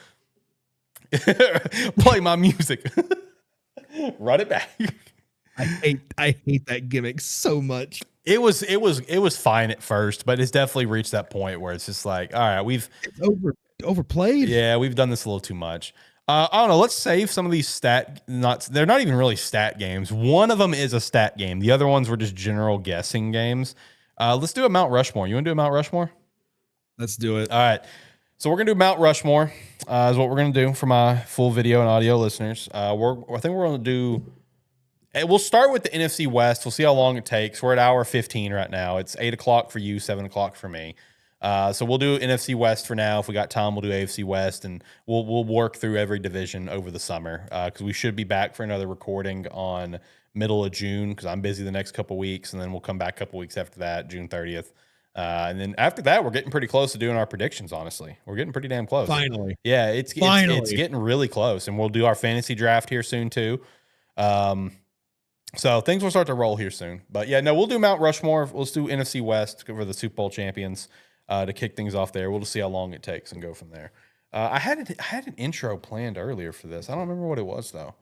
Play my music. Run it back. I hate that gimmick so much. It was fine at first, but it's definitely reached that point where it's just like, all right, it's overplayed. Yeah, we've done this a little too much. I don't know. Let's save some of these they're not even really stat games. One of them is a stat game. The other ones were just general guessing games. Let's do a Mount Rushmore. You want to do a Mount Rushmore? Let's do it. All right. So we're going to do Mount Rushmore is what we're going to do for my full video and audio listeners. I think we're going to do, we'll start with the NFC West. We'll see how long it takes. We're at hour 15 right now. It's 8 o'clock for you, 7 o'clock for me. So we'll do NFC West for now. If we got time, we'll do AFC West, and we'll work through every division over the summer because we should be back for another recording on middle of June because I'm busy the next couple weeks, and then we'll come back a couple weeks after that, June 30th. And then after that, we're getting pretty close to doing our predictions, honestly. We're getting pretty damn close. Finally. Yeah, it's getting really close, and we'll do our fantasy draft here soon too. So things will start to roll here soon. But yeah, no, we'll do Mount Rushmore. Let's do NFC West for the Super Bowl champions. To kick things off there. We'll just see how long it takes and go from there. I had an intro planned earlier for this. I don't remember what it was, though.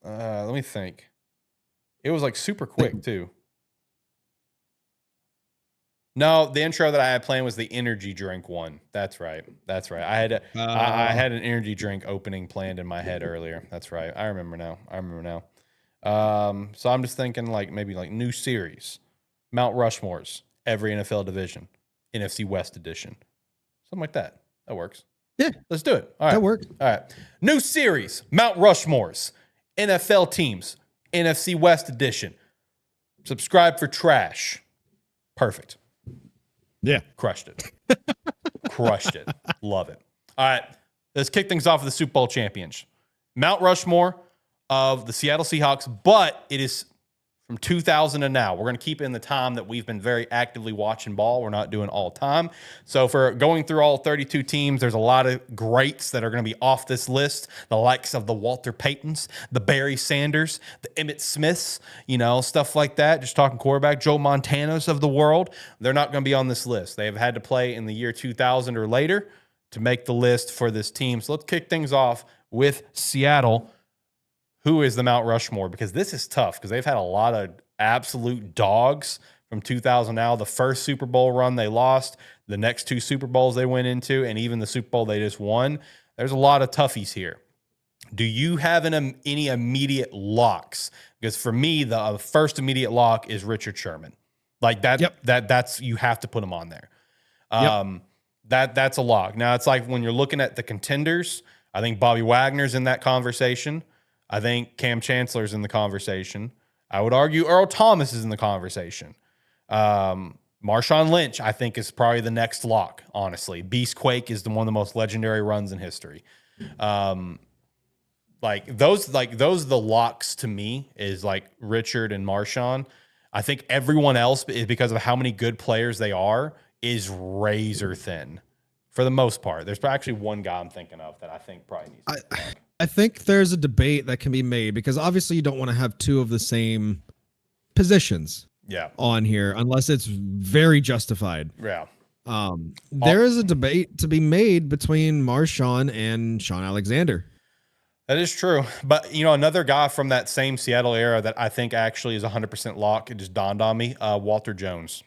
Let me think. It was like super quick, too. No, the intro that I had planned was the energy drink one. That's right. I had an energy drink opening planned in my head earlier. That's right. I remember now. So I'm just thinking maybe new series. Mount Rushmores, every NFL division, NFC West edition. Something like that. That works. Yeah. Let's do it. All right. That works. All right. New series, Mount Rushmores, NFL teams, NFC West edition. Subscribe for trash. Perfect. Yeah. Crushed it. Crushed it. Love it. All right. Let's kick things off with the Super Bowl champions. Mount Rushmore of the Seattle Seahawks, but it is from 2000 and now. We're going to keep in the time that we've been very actively watching ball. We're not doing all time. So for going through all 32 teams, there's a lot of greats that are going to be off this list. The likes of the Walter Paytons, the Barry Sanders, the Emmitt Smiths, stuff like that. Just talking quarterback, Joe Montanas of the world. They're not going to be on this list. They have had to play in the year 2000 or later to make the list for this team. So let's kick things off with Seattle. Who is the Mount Rushmore? Because this is tough because they've had a lot of absolute dogs from 2000 now. The first Super Bowl run they lost, the next two Super Bowls they went into, and even the Super Bowl they just won. There's a lot of toughies here. Do you have any immediate locks? Because for me, the first immediate lock is Richard Sherman. Like that, that's you have to put him on there. That's a lock. Now it's like when you're looking at the contenders, I think Bobby Wagner's in that conversation. I think Cam Chancellor's in the conversation. I would argue Earl Thomas is in the conversation. Marshawn Lynch, I think, is probably the next lock, honestly. Beast Quake is one of the most legendary runs in history. Those are the locks to me, is like Richard and Marshawn. I think everyone else, because of how many good players they are, is razor thin for the most part. There's actually one guy I'm thinking of that I think probably needs to be locked. I think there's a debate that can be made because obviously you don't want to have two of the same positions on here unless it's very justified. Yeah. There is a debate to be made between Marshawn and Sean Alexander. That is true. But, another guy from that same Seattle era that I think actually is 100% lock, it just dawned on me, Walter Jones.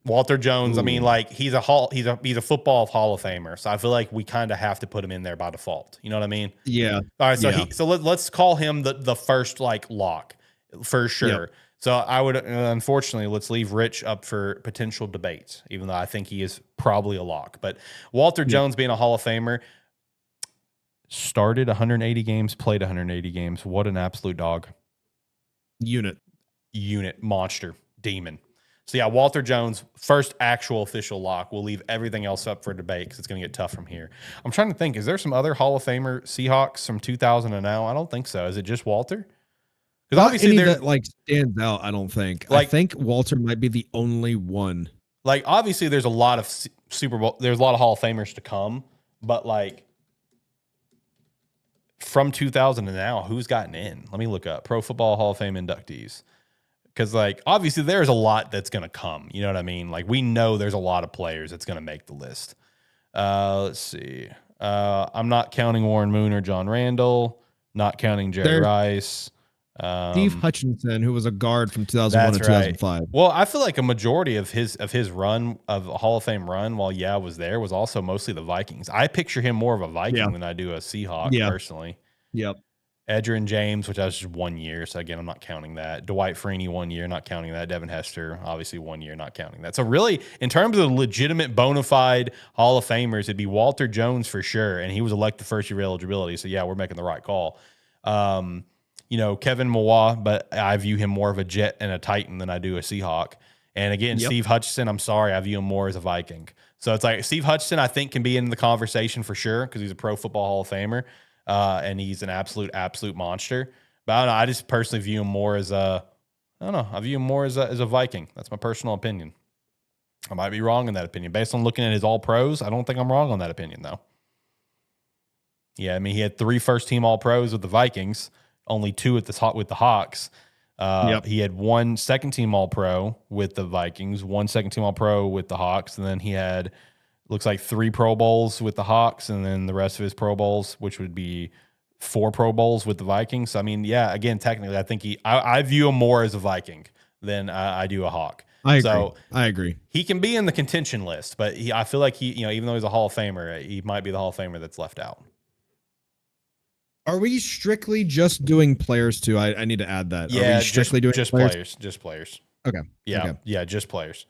Walter Jones, ooh. He's a football Hall of Famer, so I feel like we kind of have to put him in there by default. You know what I mean? Yeah. All right, so let's call him the first lock for sure. Yep. So I would unfortunately let's leave Rich up for potential debates, even though I think he is probably a lock. But Walter Jones being a Hall of Famer, started 180 games, played 180 games. What an absolute dog! Unit, monster, demon. So, Walter Jones, first actual official lock. We'll leave everything else up for debate because it's going to get tough from here. I'm trying to think, is there some other Hall of Famer Seahawks from 2000 and now? I don't think so. Is it just Walter? Because obviously that stands out, I don't think. I think Walter might be the only one. Obviously there's a lot of Super Bowl, there's a lot of Hall of Famers to come, but from 2000 and now, who's gotten in? Let me look up Pro Football Hall of Fame inductees. Because, obviously there's a lot that's going to come. You know what I mean? We know there's a lot of players that's going to make the list. Let's see. I'm not counting Warren Moon or John Randall. Not counting Jerry Rice. Steve Hutchinson, who was a guard from 2001 to 2005. Well, I feel like a majority of his run, of a Hall of Fame run, while was there, was also mostly the Vikings. I picture him more of a Viking than I do a Seahawk, personally. Yep. Edgerrin James, which was just 1 year, so again, I'm not counting that. Dwight Freeney, 1 year, not counting that. Devin Hester, obviously 1 year, not counting that. So really, in terms of legitimate bona fide Hall of Famers, it'd be Walter Jones for sure, and he was elected first year eligibility, so we're making the right call. Kevin Mawa, but I view him more of a Jet and a Titan than I do a Seahawk. And again, Steve Hutchinson, I'm sorry, I view him more as a Viking. So it's Steve Hutchinson, I think, can be in the conversation for sure because he's a Pro Football Hall of Famer. And he's an absolute monster. But I don't know. I just personally view him more as I view him more as a Viking. That's my personal opinion. I might be wrong in that opinion. Based on looking at his all pros, I don't think I'm wrong on that opinion, though. Yeah, I mean, he had 3 first-team all pros with the Vikings, only 2 with the Hawks. He had 1 second-team all pro with the Vikings, 1 second-team all pro with the Hawks, and then he had looks like 3 Pro Bowls with the Hawks, and then the rest of his Pro Bowls, which would be 4 Pro Bowls with the Vikings. So, I mean, again, technically, I think I view him more as a Viking than I do a Hawk. I agree. He can be in the contention list, but I feel like even though he's a Hall of Famer, he might be the Hall of Famer that's left out. Are we strictly just doing players too? I need to add that. Yeah, Are we strictly doing just players? Just players. Okay. Yeah. Okay. Yeah, just players.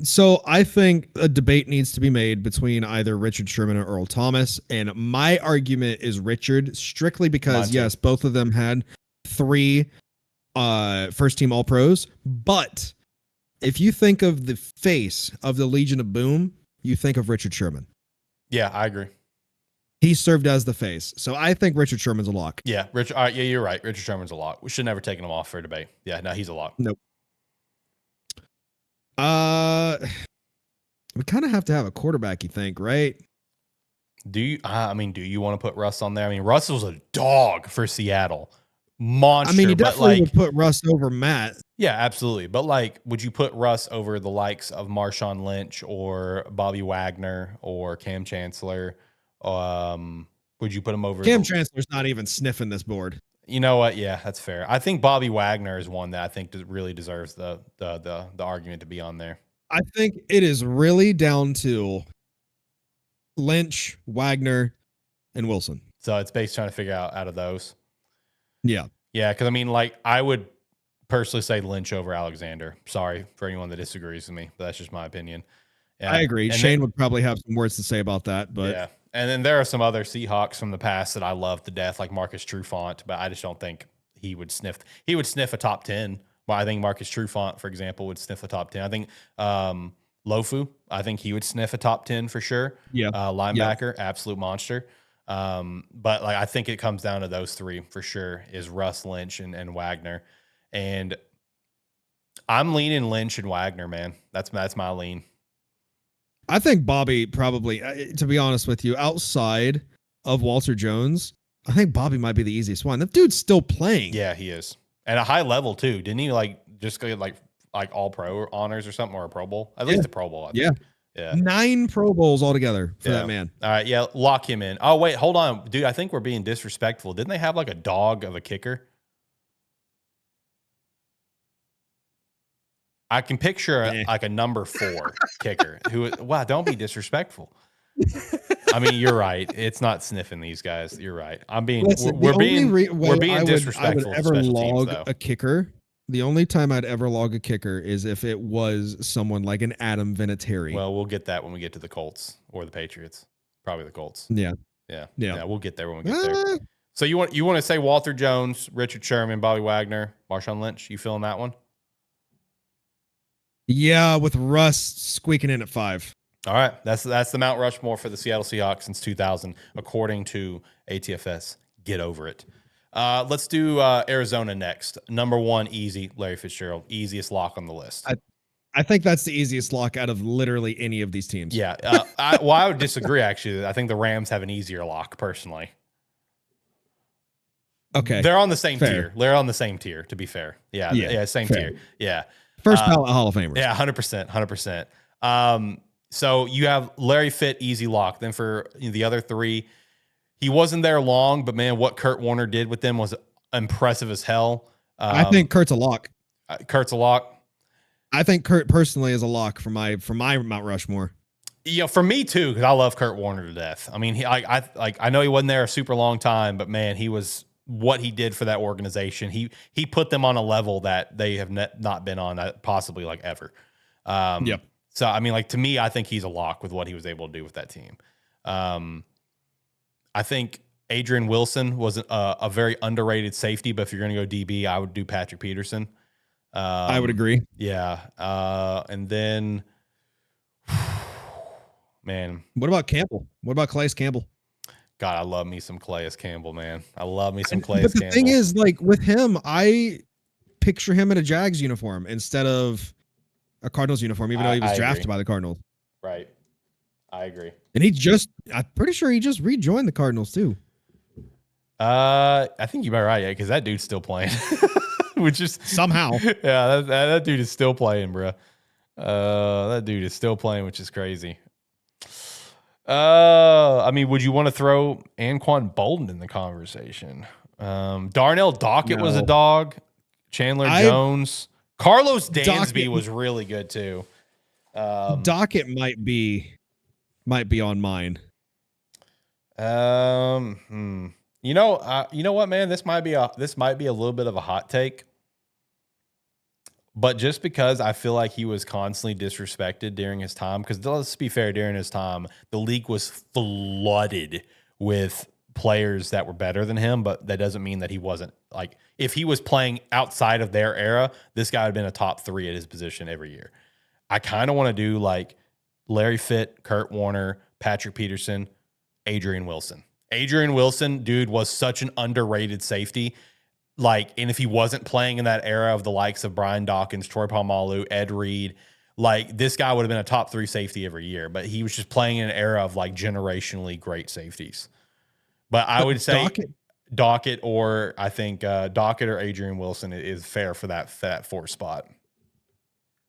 So I think a debate needs to be made between either Richard Sherman or Earl Thomas. And my argument is Richard, strictly because, both of them had 3 first team All Pros. But if you think of the face of the Legion of Boom, you think of Richard Sherman. Yeah, I agree. He served as the face. So I think Richard Sherman's a lock. Yeah, yeah, you're right. Richard Sherman's a lock. We should never taken him off for debate. Yeah, no, he's a lock. Nope. We kind of have to have a quarterback, you think, right? Do you want to put Russ on there? I mean, Russ was a dog for Seattle. Monster. I mean, you definitely would put Russ over Matt. Yeah, absolutely. But like, would you put Russ over the likes of Marshawn Lynch or Bobby Wagner or Cam Chancellor? Would you put him over? Cam Chancellor's not even sniffing this board. You know what? Yeah, that's fair. I think Bobby Wagner is one that I think really deserves the argument to be on there. I think it is really down to Lynch, Wagner, and Wilson. So it's based trying to figure out of those. Yeah. Yeah, because I mean, like, I would personally say Lynch over Alexander. Sorry for anyone that disagrees with me, but that's just my opinion. I agree. Shane would probably have some words to say about that, but yeah. And then there are some other Seahawks from the past that I love to death, like Marcus Trufant, but I just don't think he would sniff. He would sniff a top 10. Well, I think Marcus Trufant, for example, would sniff a top 10. I think Lofu, I think he would sniff a top 10 for sure. Yeah. Linebacker, absolute monster. But like, I think it comes down to those three for sure, is Russ, Lynch, and Wagner. And I'm leaning Lynch and Wagner, man. That's my lean. I think Bobby probably, to be honest with you, outside of Walter Jones, I think Bobby might be the easiest one. That dude's still playing. Yeah, he is. At a high level too. Didn't he like just go like all pro honors or something, or a Pro Bowl? At least a Pro Bowl, I think. Yeah. 9 Pro Bowls altogether for that man. All right, yeah, lock him in. Oh, wait, hold on. Dude, I think we're being disrespectful. Didn't they have like a dog of a kicker? I can picture like a number 4 kicker who. Wow, don't be disrespectful. I mean, you're right. It's not sniffing these guys. You're right. We're being disrespectful. I would ever log a kicker. The only time I'd ever log a kicker is if it was someone like an Adam Vinatieri. Well, we'll get that when we get to the Colts or the Patriots. Probably the Colts. Yeah. We'll get there when we get there. So you want to say Walter Jones, Richard Sherman, Bobby Wagner, Marshawn Lynch? You feeling that one? Yeah, with Russ squeaking in at 5. All right, that's the Mount Rushmore for the Seattle Seahawks since 2000, according to ATFS. Get over it. Let's do Arizona next. Number 1, easy, Larry Fitzgerald. Easiest lock on the list. I think that's the easiest lock out of literally any of these teams. Yeah. I would disagree, actually. I think the Rams have an easier lock, personally. Okay. They're on the same tier. They're on the same tier, to be fair. Yeah, same tier. Yeah. First ballot Hall of Famers. Yeah, 100%. 100%. So you have Larry Fitt, easy lock. Then for the other 3, he wasn't there long, but man, what Kurt Warner did with them was impressive as hell. I think Kurt's a lock. Kurt's a lock. I think Kurt personally is a lock for my Mount Rushmore. Yeah, for me too, because I love Kurt Warner to death. I mean, I know he wasn't there a super long time, but man, he was what he did for that organization. He put them on a level that they have not been on, possibly like ever. Yep. So I mean, like, to me, I think he's a lock with what he was able to do with that team. I think Adrian Wilson was a very underrated safety, but if you're going to go DB, I would do Patrick Peterson. I would agree. Yeah. And then, man. What about Campbell? What about Calais Campbell? God, I love me some Calais Campbell, man. I love me some Calais Campbell. But the thing is, like, with him, I picture him in a Jags uniform instead of a Cardinals uniform, even though he was drafted by the Cardinals. Right. I agree. And I'm pretty sure he just rejoined the Cardinals too. I think you might be right, yeah, because that dude's still playing. Which is somehow. Yeah, that dude is still playing, bro. That dude is still playing, which is crazy. I mean, would you want to throw Anquan Bolden in the conversation? Darnell Dockett was a dog. Chandler Jones. Carlos Dansby was really good too. Dockett might be on mine. You know what, man? This might be a little bit of a hot take. But just because I feel like he was constantly disrespected during his time, because let's be fair, during his time, the league was flooded with players that were better than him, but that doesn't mean that he wasn't like, if he was playing outside of their era, this guy would have been a top 3 at his position every year. I kind of want to do like Larry Fitt, Kurt Warner, Patrick Peterson, Adrian Wilson. Adrian Wilson, dude, was such an underrated safety. Like, and if he wasn't playing in that era of the likes of Brian Dawkins, Troy Polamalu, Ed Reed, like this guy would have been a top 3 safety every year, but he was just playing in an era of like generationally great safeties. But I would say Dockett or I think Dockett or Adrian Wilson is fair for that 4th spot.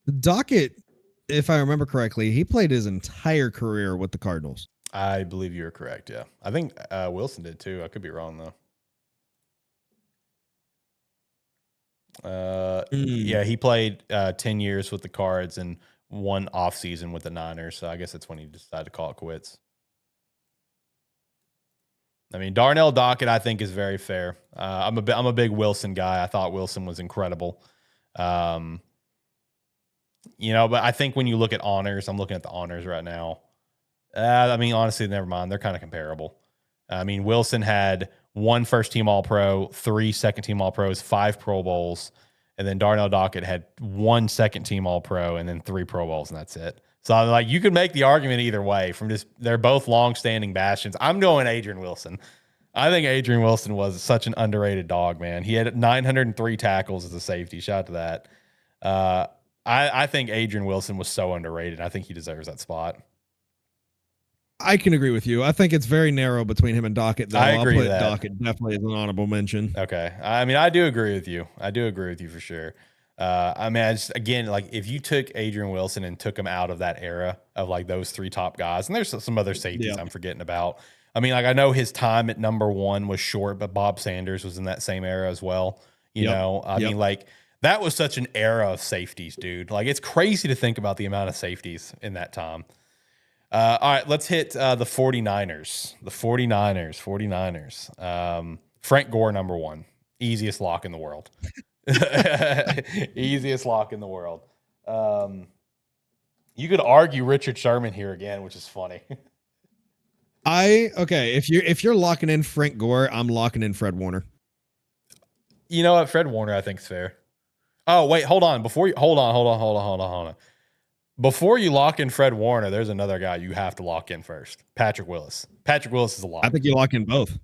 Dockett, if I remember correctly, he played his entire career with the Cardinals. I believe you're correct. Yeah. I think Wilson did too. I could be wrong though. Yeah, he played 10 years with the Cards and 1 off season with the Niners. So I guess that's when he decided to call it quits. I mean, Darnell Dockett, I think, is very fair. I'm a big Wilson guy. I thought Wilson was incredible. But I think when you look at honors, I'm looking at the honors right now. I mean, honestly, never mind. They're kind of comparable. I mean, Wilson had 1 first-team All-Pro, 3 second-team All-Pros, 5 Pro Bowls, and then Darnell Dockett had 1 second-team All-Pro and then 3 Pro Bowls, and that's it. So, like, you could make the argument either way from just they're both long-standing bastions. I'm going Adrian Wilson. I think Adrian Wilson was such an underrated dog, man. He had 903 tackles as a safety. Shout out to that. I think Adrian Wilson was so underrated. I think he deserves that spot. I can agree with you. I think it's very narrow between him and Dockett, though. I agree I'll put that. Dockett definitely as an honorable mention. Okay. I mean, I do agree with you. For sure. I mean, again, like if you took Adrian Wilson and took him out of that era of like those 3 top guys, and there's some other safeties I'm forgetting about. I mean, like I know his time at number 1 was short, but Bob Sanders was in that same era as well. I mean, like that was such an era of safeties, dude. Like it's crazy to think about the amount of safeties in that time. All right, let's hit the 49ers. The 49ers. Frank Gore, number 1. Easiest lock in the world. Easiest lock in the world. You could argue Richard Sherman here again, which is funny. If you're locking in Frank Gore, I'm locking in Fred Warner. You know what? Fred Warner, I think, is fair. Oh, wait, hold on. Hold on. Before you lock in Fred Warner, there's another guy you have to lock in first. Patrick Willis. Patrick Willis is a lock. I think you lock in both.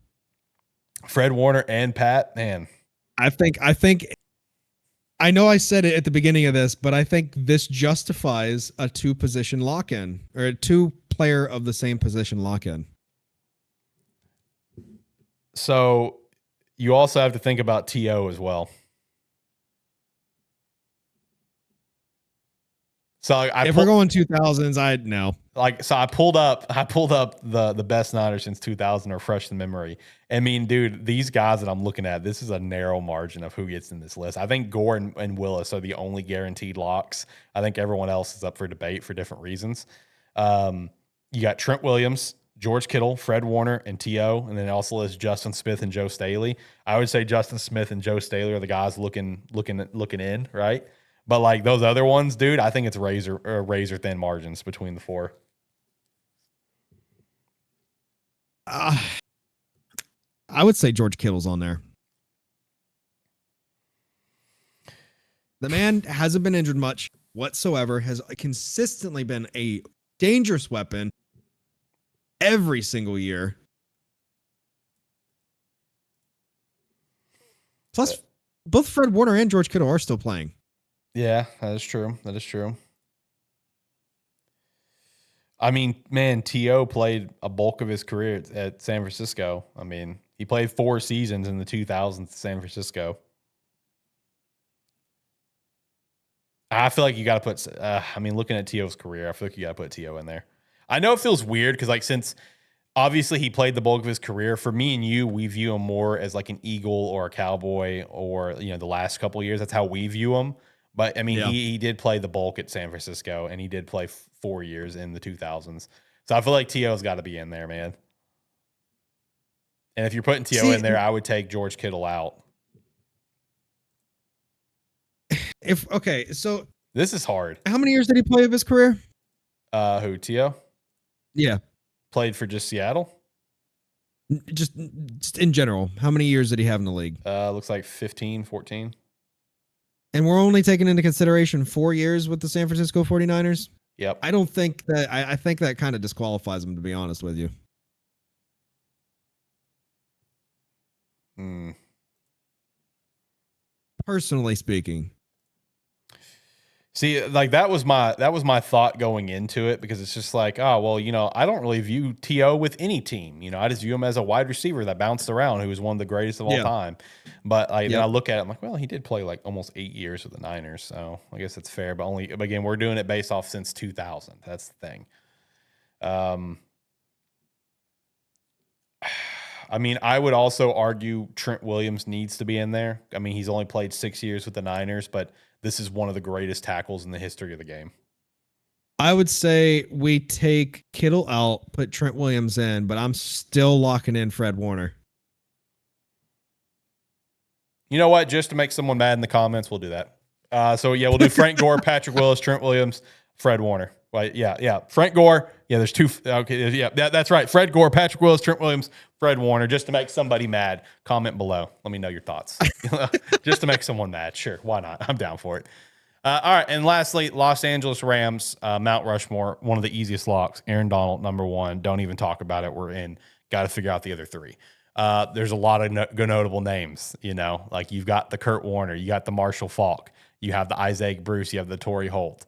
Fred Warner and Pat, man. I know I said it at the beginning of this, but I think this justifies a 2-position lock-in or a 2-player of the same position lock-in. So you also have to think about T.O. as well. So if we're going 2000s, I'd know. So I pulled up the best Niners since 2000 or fresh in memory. I mean, dude, these guys that I'm looking at, this is a narrow margin of who gets in this list. I think Gore and Willis are the only guaranteed locks. I think everyone else is up for debate for different reasons. You got Trent Williams, George Kittle, Fred Warner, and T.O., and then it also lists Justin Smith and Joe Staley. I would say Justin Smith and Joe Staley are the guys looking in, right? But like those other ones, dude, I think it's razor thin margins between the 4. I would say George Kittle's on there. The man hasn't been injured much whatsoever, has consistently been a dangerous weapon every single year. Plus, both Fred Warner and George Kittle are still playing. Yeah, that is true. I mean, man, T.O. played a bulk of his career at San Francisco. I mean, he played 4 seasons in the 2000s at San Francisco. I feel like you got to put, looking at T.O.'s career, I feel like you got to put T.O. in there. I know it feels weird because, like, since obviously he played the bulk of his career, for me and you, we view him more as like an Eagle or a Cowboy or, the last couple of years. That's how we view him. But, I mean, he did play the bulk at San Francisco, and he did play 4 years in the 2000s. So I feel like T.O.'s got to be in there, man. And if you're putting T.O. in there, I would take George Kittle out. So this is hard. How many years did he play of his career? Who, T.O.? Yeah. Played for just Seattle? Just in general, how many years did he have in the league? Looks like 15, 14. And we're only taking into consideration 4 years with the San Francisco 49ers. Yep. I don't think that I think that kind of disqualifies him, to be honest with you. Personally speaking. See, like that was my thought going into it, because it's just like, oh, well, I don't really view T.O. with any team. I just view him as a wide receiver that bounced around, who was one of the greatest of all time. But then I look at it, I'm like, well, he did play like almost 8 years with the Niners, so I guess it's fair. But again, we're doing it based off since 2000. That's the thing. I mean, I would also argue Trent Williams needs to be in there. I mean, he's only played 6 years with the Niners, but this is one of the greatest tackles in the history of the game. I would say we take Kittle out, put Trent Williams in, but I'm still locking in Fred Warner. You know what? Just to make someone mad in the comments, we'll do that. So we'll do Frank Gore, Patrick Willis, Trent Williams, Fred Warner. Right? Yeah. Frank Gore. Yeah, there's two. Okay, yeah, that's right. Fred Gore, Patrick Willis, Trent Williams, Fred Warner. Just to make somebody mad, comment below. Let me know your thoughts. Just to make someone mad. Sure, why not? I'm down for it. All right, and lastly, Los Angeles Rams, Mount Rushmore, one of the easiest locks. Aaron Donald, number one. Don't even talk about it. We're in. Got to figure out the other three. There's a lot of notable names, like you've got the Kurt Warner, you got the Marshall Faulk, you have the Isaac Bruce, you have the Torrey Holt.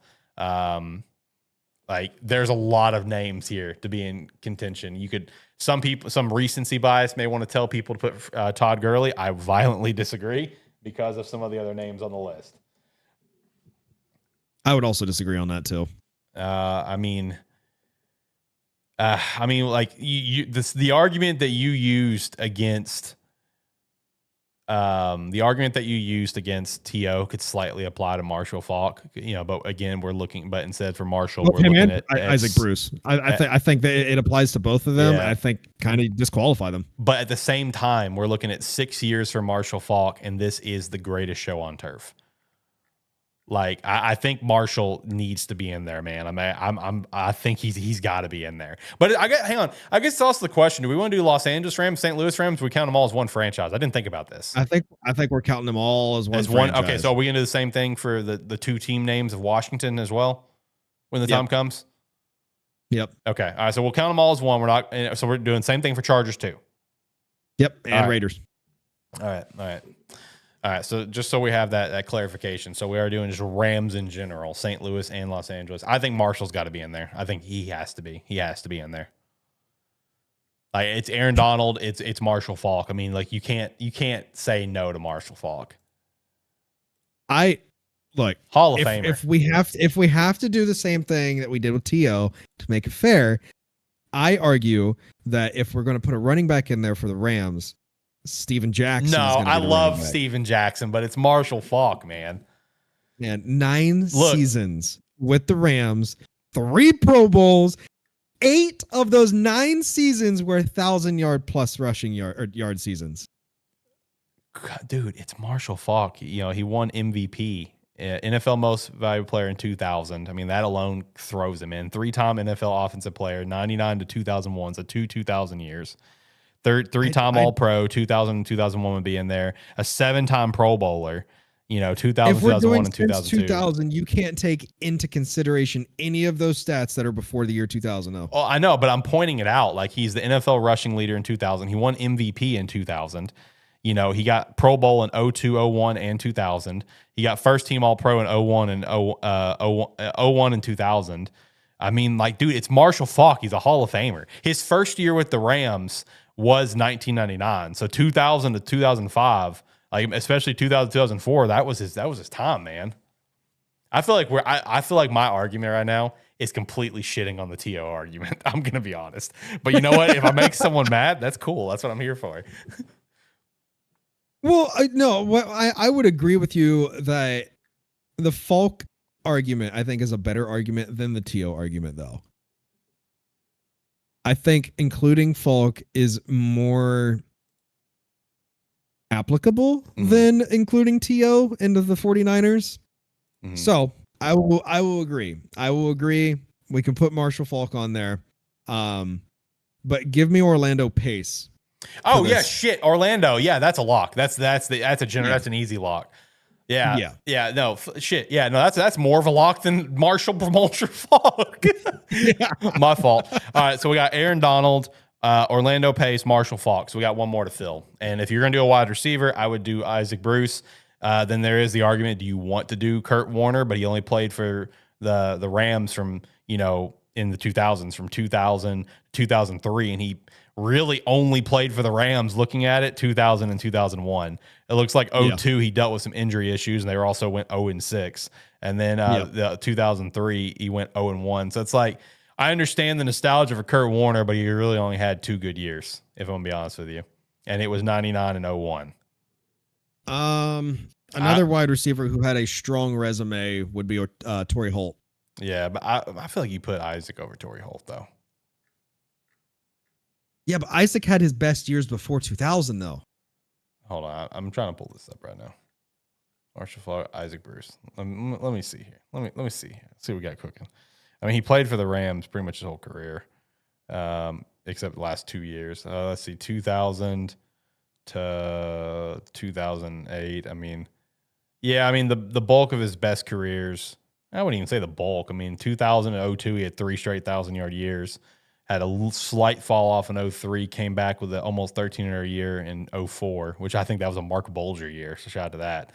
Like there's a lot of names here to be in contention. Some recency bias may want to tell people to put Todd Gurley. I violently disagree because of some of the other names on the list. I would also disagree on that too. Like the argument that you used against T.O. could slightly apply to Marshall Faulk, but again, but instead for Marshall, we're looking at Isaac Bruce. I think that it applies to both of them. Yeah. I think kind of disqualify them. But at the same time, we're looking at 6 years for Marshall Faulk, and this is the greatest show on turf. Like I think Marshall needs to be in there, man. I think he's got to be in there. But hang on. I guess it's also the question: do we want to do Los Angeles Rams, St. Louis Rams? We count them all as one franchise. I didn't think about this. I think we're counting them all as one franchise. Okay, so are we gonna do the same thing for the two team names of Washington as well when the time comes? Yep. Okay. All right. So we'll count them all as one. So we're doing the same thing for Chargers too. Yep. And Raiders. All right, so just so we have that clarification. So we are doing just Rams in general, St. Louis and Los Angeles. I think Marshall's got to be in there. I think he has to be. He has to be in there. Like it's Aaron Donald, it's Marshall Faulk. I mean, like you can't say no to Marshall Faulk. Hall of Famer. If we have to do the same thing that we did with T.O. to make it fair, I argue that if we're going to put a running back in there for the Rams, Steven Jackson. No, I love Steven Jackson, but it's Marshall Faulk, man. Man, 9 seasons with the Rams, 3 Pro Bowls. 8 of those 9 seasons were 1,000-yard plus rushing yard seasons. God, dude, it's Marshall Faulk. He won MVP, NFL Most Valuable Player in 2000. I mean, that alone throws him in. 3-time NFL Offensive Player, 99 to 2001, so 2000 years. 3-time All-Pro, 2000 and 2001 would be in there. A 7-time Pro Bowler, 2000, 2001, and 2002. 2000, you can't take into consideration any of those stats that are before the year 2000. Oh, I know, but I'm pointing it out. Like he's the NFL rushing leader in 2000. He won MVP in 2000. He got Pro Bowl in 02, 01, and 2000. He got first-team All-Pro in 01 and 01 and 2000. I mean, like, dude, it's Marshall Faulk. He's a Hall of Famer. His first year with the Rams was 1999. So 2000 to 2005, like especially 2000 2004, that was his time, man. I feel like my argument right now is completely shitting on the T.O. argument. I'm gonna be honest, but you know what? If I make someone mad, that's cool. That's what I'm here for. Well, I would agree with you that the Faulk argument I think is a better argument than the T.O. argument, though. I think including Faulk is more applicable than including T.O. into the 49ers. Mm-hmm. So I will agree. We can put Marshall Faulk on there. But give me Orlando Pace Oh yeah, shit. Orlando. Yeah, that's a lock. That's an easy lock. Yeah. No, shit. Yeah, no, that's more of a lock than Marshall Falk. Yeah. My fault. All right, so we got Aaron Donald, Orlando Pace, Marshall Falk. So we got one more to fill. And if you're gonna do a wide receiver, I would do Isaac Bruce. Then there is the argument: do you want to do Kurt Warner? But he only played for the Rams from in the 2000s, from 2000 to 2003, and he really only played for the Rams, looking at it, 2000 and 2001. It looks like 02 he dealt with some injury issues, and they also went 0-6. And then the 2003 he went 0-1. So it's like, I understand the nostalgia for Kurt Warner, but he really only had 2 good years, if I'm going to be honest with you. And it was 99 and 01. Another wide receiver who had a strong resume would be Torrey Holt. Yeah, but I feel like you put Isaac over Torrey Holt, though. Yeah, but Isaac had his best years before 2000, though. Hold on, I'm trying to pull this up right now. Marshall Falk, Isaac Bruce. Let me see here. Let me see here. See what we got cooking. I mean, he played for the Rams pretty much his whole career, except the last 2 years. Let's see, 2000 to 2008. I mean, the bulk of his best careers. I wouldn't even say the bulk. I mean, 2000 and 02, he had 3 straight 1,000-yard years. Had a slight fall off in 03, came back with almost 1,300 a year in 04, which I think that was a Mark Bulger year. So shout out to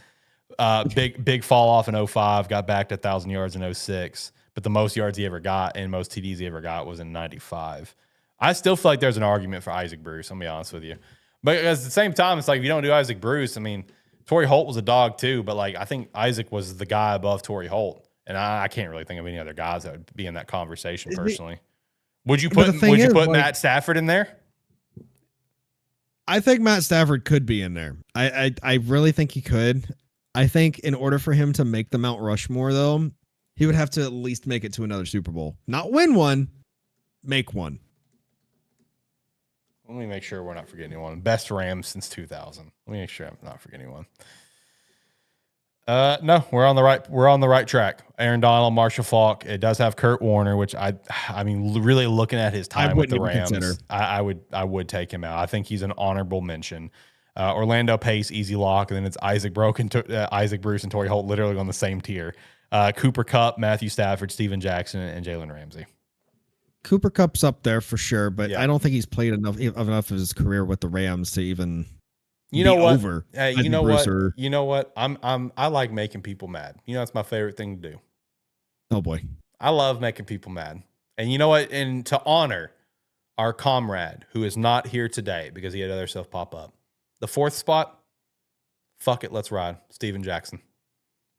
that. Big fall off in 05, got back to 1,000 yards in 06. But the most yards he ever got and most TDs he ever got was in 95. I still feel like there's an argument for Isaac Bruce, I'm going to be honest with you. But at the same time, it's like, if you don't do Isaac Bruce, I mean, Torrey Holt was a dog too, but like, I think Isaac was the guy above Torrey Holt. And I can't really think of any other guys that would be in that conversation personally. Would you put Matt Stafford in there? I think Matt Stafford could be in there. I really think he could. I think in order for him to make the Mount Rushmore, though, he would have to at least make it to another Super Bowl. Not win one, make one. Let me make sure we're not forgetting anyone. Best Rams since 2000. Let me make sure I'm not forgetting anyone. No, we're on the right track. Aaron Donald, Marshall Falk. It does have Kurt Warner, which I mean, really looking at his time with the Rams, I would take him out. I think he's an honorable mention. Orlando Pace, easy lock, and then it's Isaac Bruce and Torrey Holt, literally on the same tier. Cooper Kupp, Matthew Stafford, Steven Jackson, and Jalen Ramsey. Cooper Kupp's up there for sure, but I don't think he's played enough of his career with the Rams to even. You know what? You know what? I like making people mad. That's my favorite thing to do. Oh boy, I love making people mad. And you know what? And to honor our comrade who is not here today because he had other stuff pop up, the 4th spot. Fuck it, let's ride. Steven Jackson.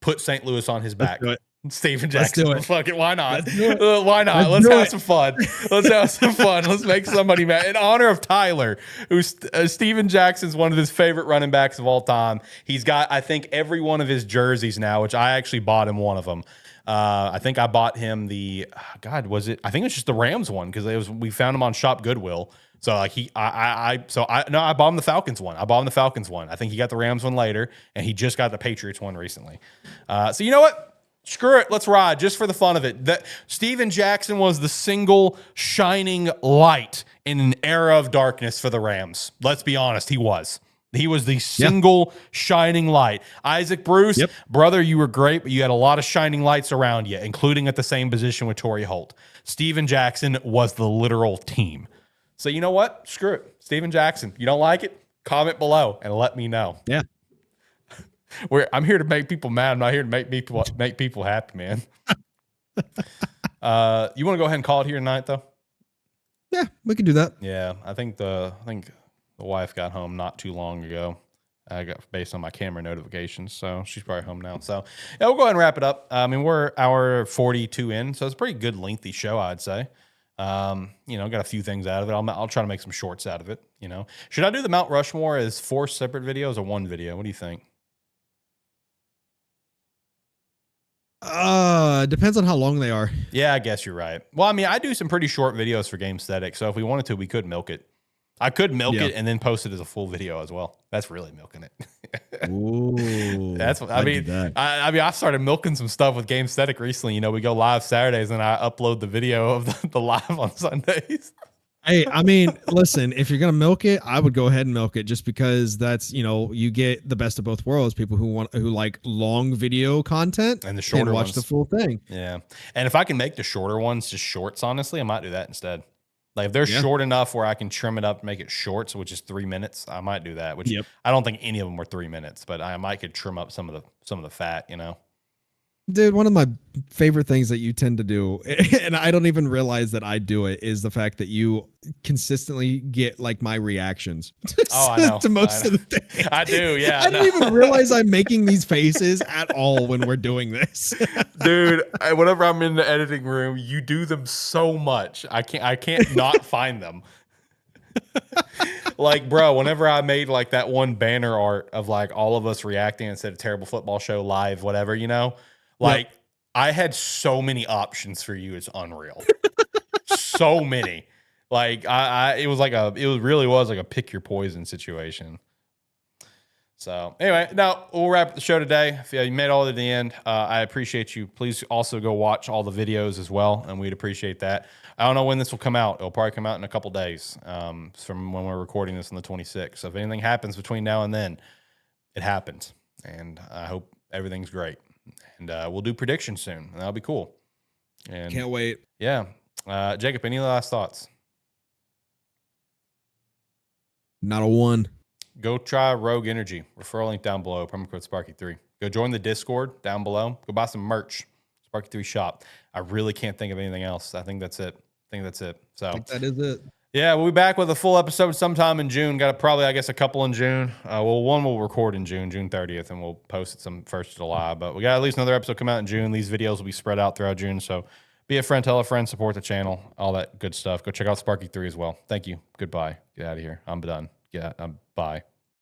Put St. Louis on his back. Steven Jackson. Let's do it. Fuck it. Why not? Why not? Let's have some fun. Let's have some fun. Let's make somebody mad. In honor of Tyler, who's Steven Jackson's one of his favorite running backs of all time. He's got, I think, every one of his jerseys now, which I actually bought him one of them. I think I bought him I think it was just the Rams one because we found him on Shop Goodwill. So like I bought him the Falcons one. I think he got the Rams one later, and he just got the Patriots one recently. So you know what? Screw it. Let's ride just for the fun of it. Steven Jackson was the single shining light in an era of darkness for the Rams. Let's be honest. He was the single shining light. Isaac Bruce, brother, you were great, but you had a lot of shining lights around you, including at the same position with Torrey Holt. Steven Jackson was the literal team. So you know what? Screw it. Steven Jackson. You don't like it? Comment below and let me know. Yeah. I'm here to make people mad. I'm not here to make people happy, man. You want to go ahead and call it here tonight, though? Yeah, we can do that. Yeah, I think the wife got home not too long ago. I got based on my camera notifications, so she's probably home now. So yeah, we'll go ahead and wrap it up. I mean, we're hour 42 in, so it's a pretty good lengthy show, I'd say. Got a few things out of it. I'll try to make some shorts out of it. Should I do the Mount Rushmore as 4 separate videos or 1 video? What do you think? Depends on how long they are. Yeah, I guess you're right. Well, I mean, I do some pretty short videos for Game Static, so if we wanted to, we could milk it. I could milk it and then post it as a full video as well. That's really milking it. Ooh, that's what I mean. I started milking some stuff with Game Static recently. We go live Saturdays and I upload the video of the live on Sundays. Hey, I mean, listen, if you're gonna milk it, I would go ahead and milk it just because that's, you get the best of both worlds. People who like long video content And the can shorter watch the ones. full thing. Yeah. And if I can make the shorter ones just shorts, honestly, I might do that instead. Like if they're Yeah. short enough where I can trim it up and make it shorts, which is 3 minutes, I might do that. Which Yep. I don't think any of them were 3 minutes, but I might could trim up some of the fat, you know. Dude, one of my favorite things that you tend to do, and I don't even realize that I do it, is the fact that you consistently get like my reactions Oh, I know. to most of the things. I do, yeah. I don't even realize I'm making these faces at all when we're doing this. Dude, whenever I'm in the editing room, you do them so much. I can't not find them. Like, bro, whenever I made like that one banner art of like all of us reacting and said a terrible football show live, whatever, like I had so many options for you. It's unreal. So many. Like it really was like a pick your poison situation. So anyway, now we'll wrap up the show today. If you made all the way to the end, I appreciate you. Please also go watch all the videos as well, and we'd appreciate that. I don't know when this will come out. It'll probably come out in a couple days from when we're recording this on the 26th. So if anything happens between now and then, it happens. And I hope everything's great. And we'll do predictions soon, and that'll be cool. And Can't wait. Yeah. Jacob, any last thoughts? Not a one. Go try Rogue Energy. Referral link down below. Promo code Sparky3. Go join the Discord down below. Go buy some merch. Sparky3 shop. I really can't think of anything else. I think that's it. So I think that is it. Yeah, we'll be back with a full episode sometime in June. Got probably, I guess, a couple in June. One we'll record in June 30th, and we'll post it some 1st of July. But we got at least another episode come out in June. These videos will be spread out throughout June. So be a friend, tell a friend, support the channel, all that good stuff. Go check out Sparky3 as well. Thank you. Goodbye. Get out of here. I'm done. Yeah, bye.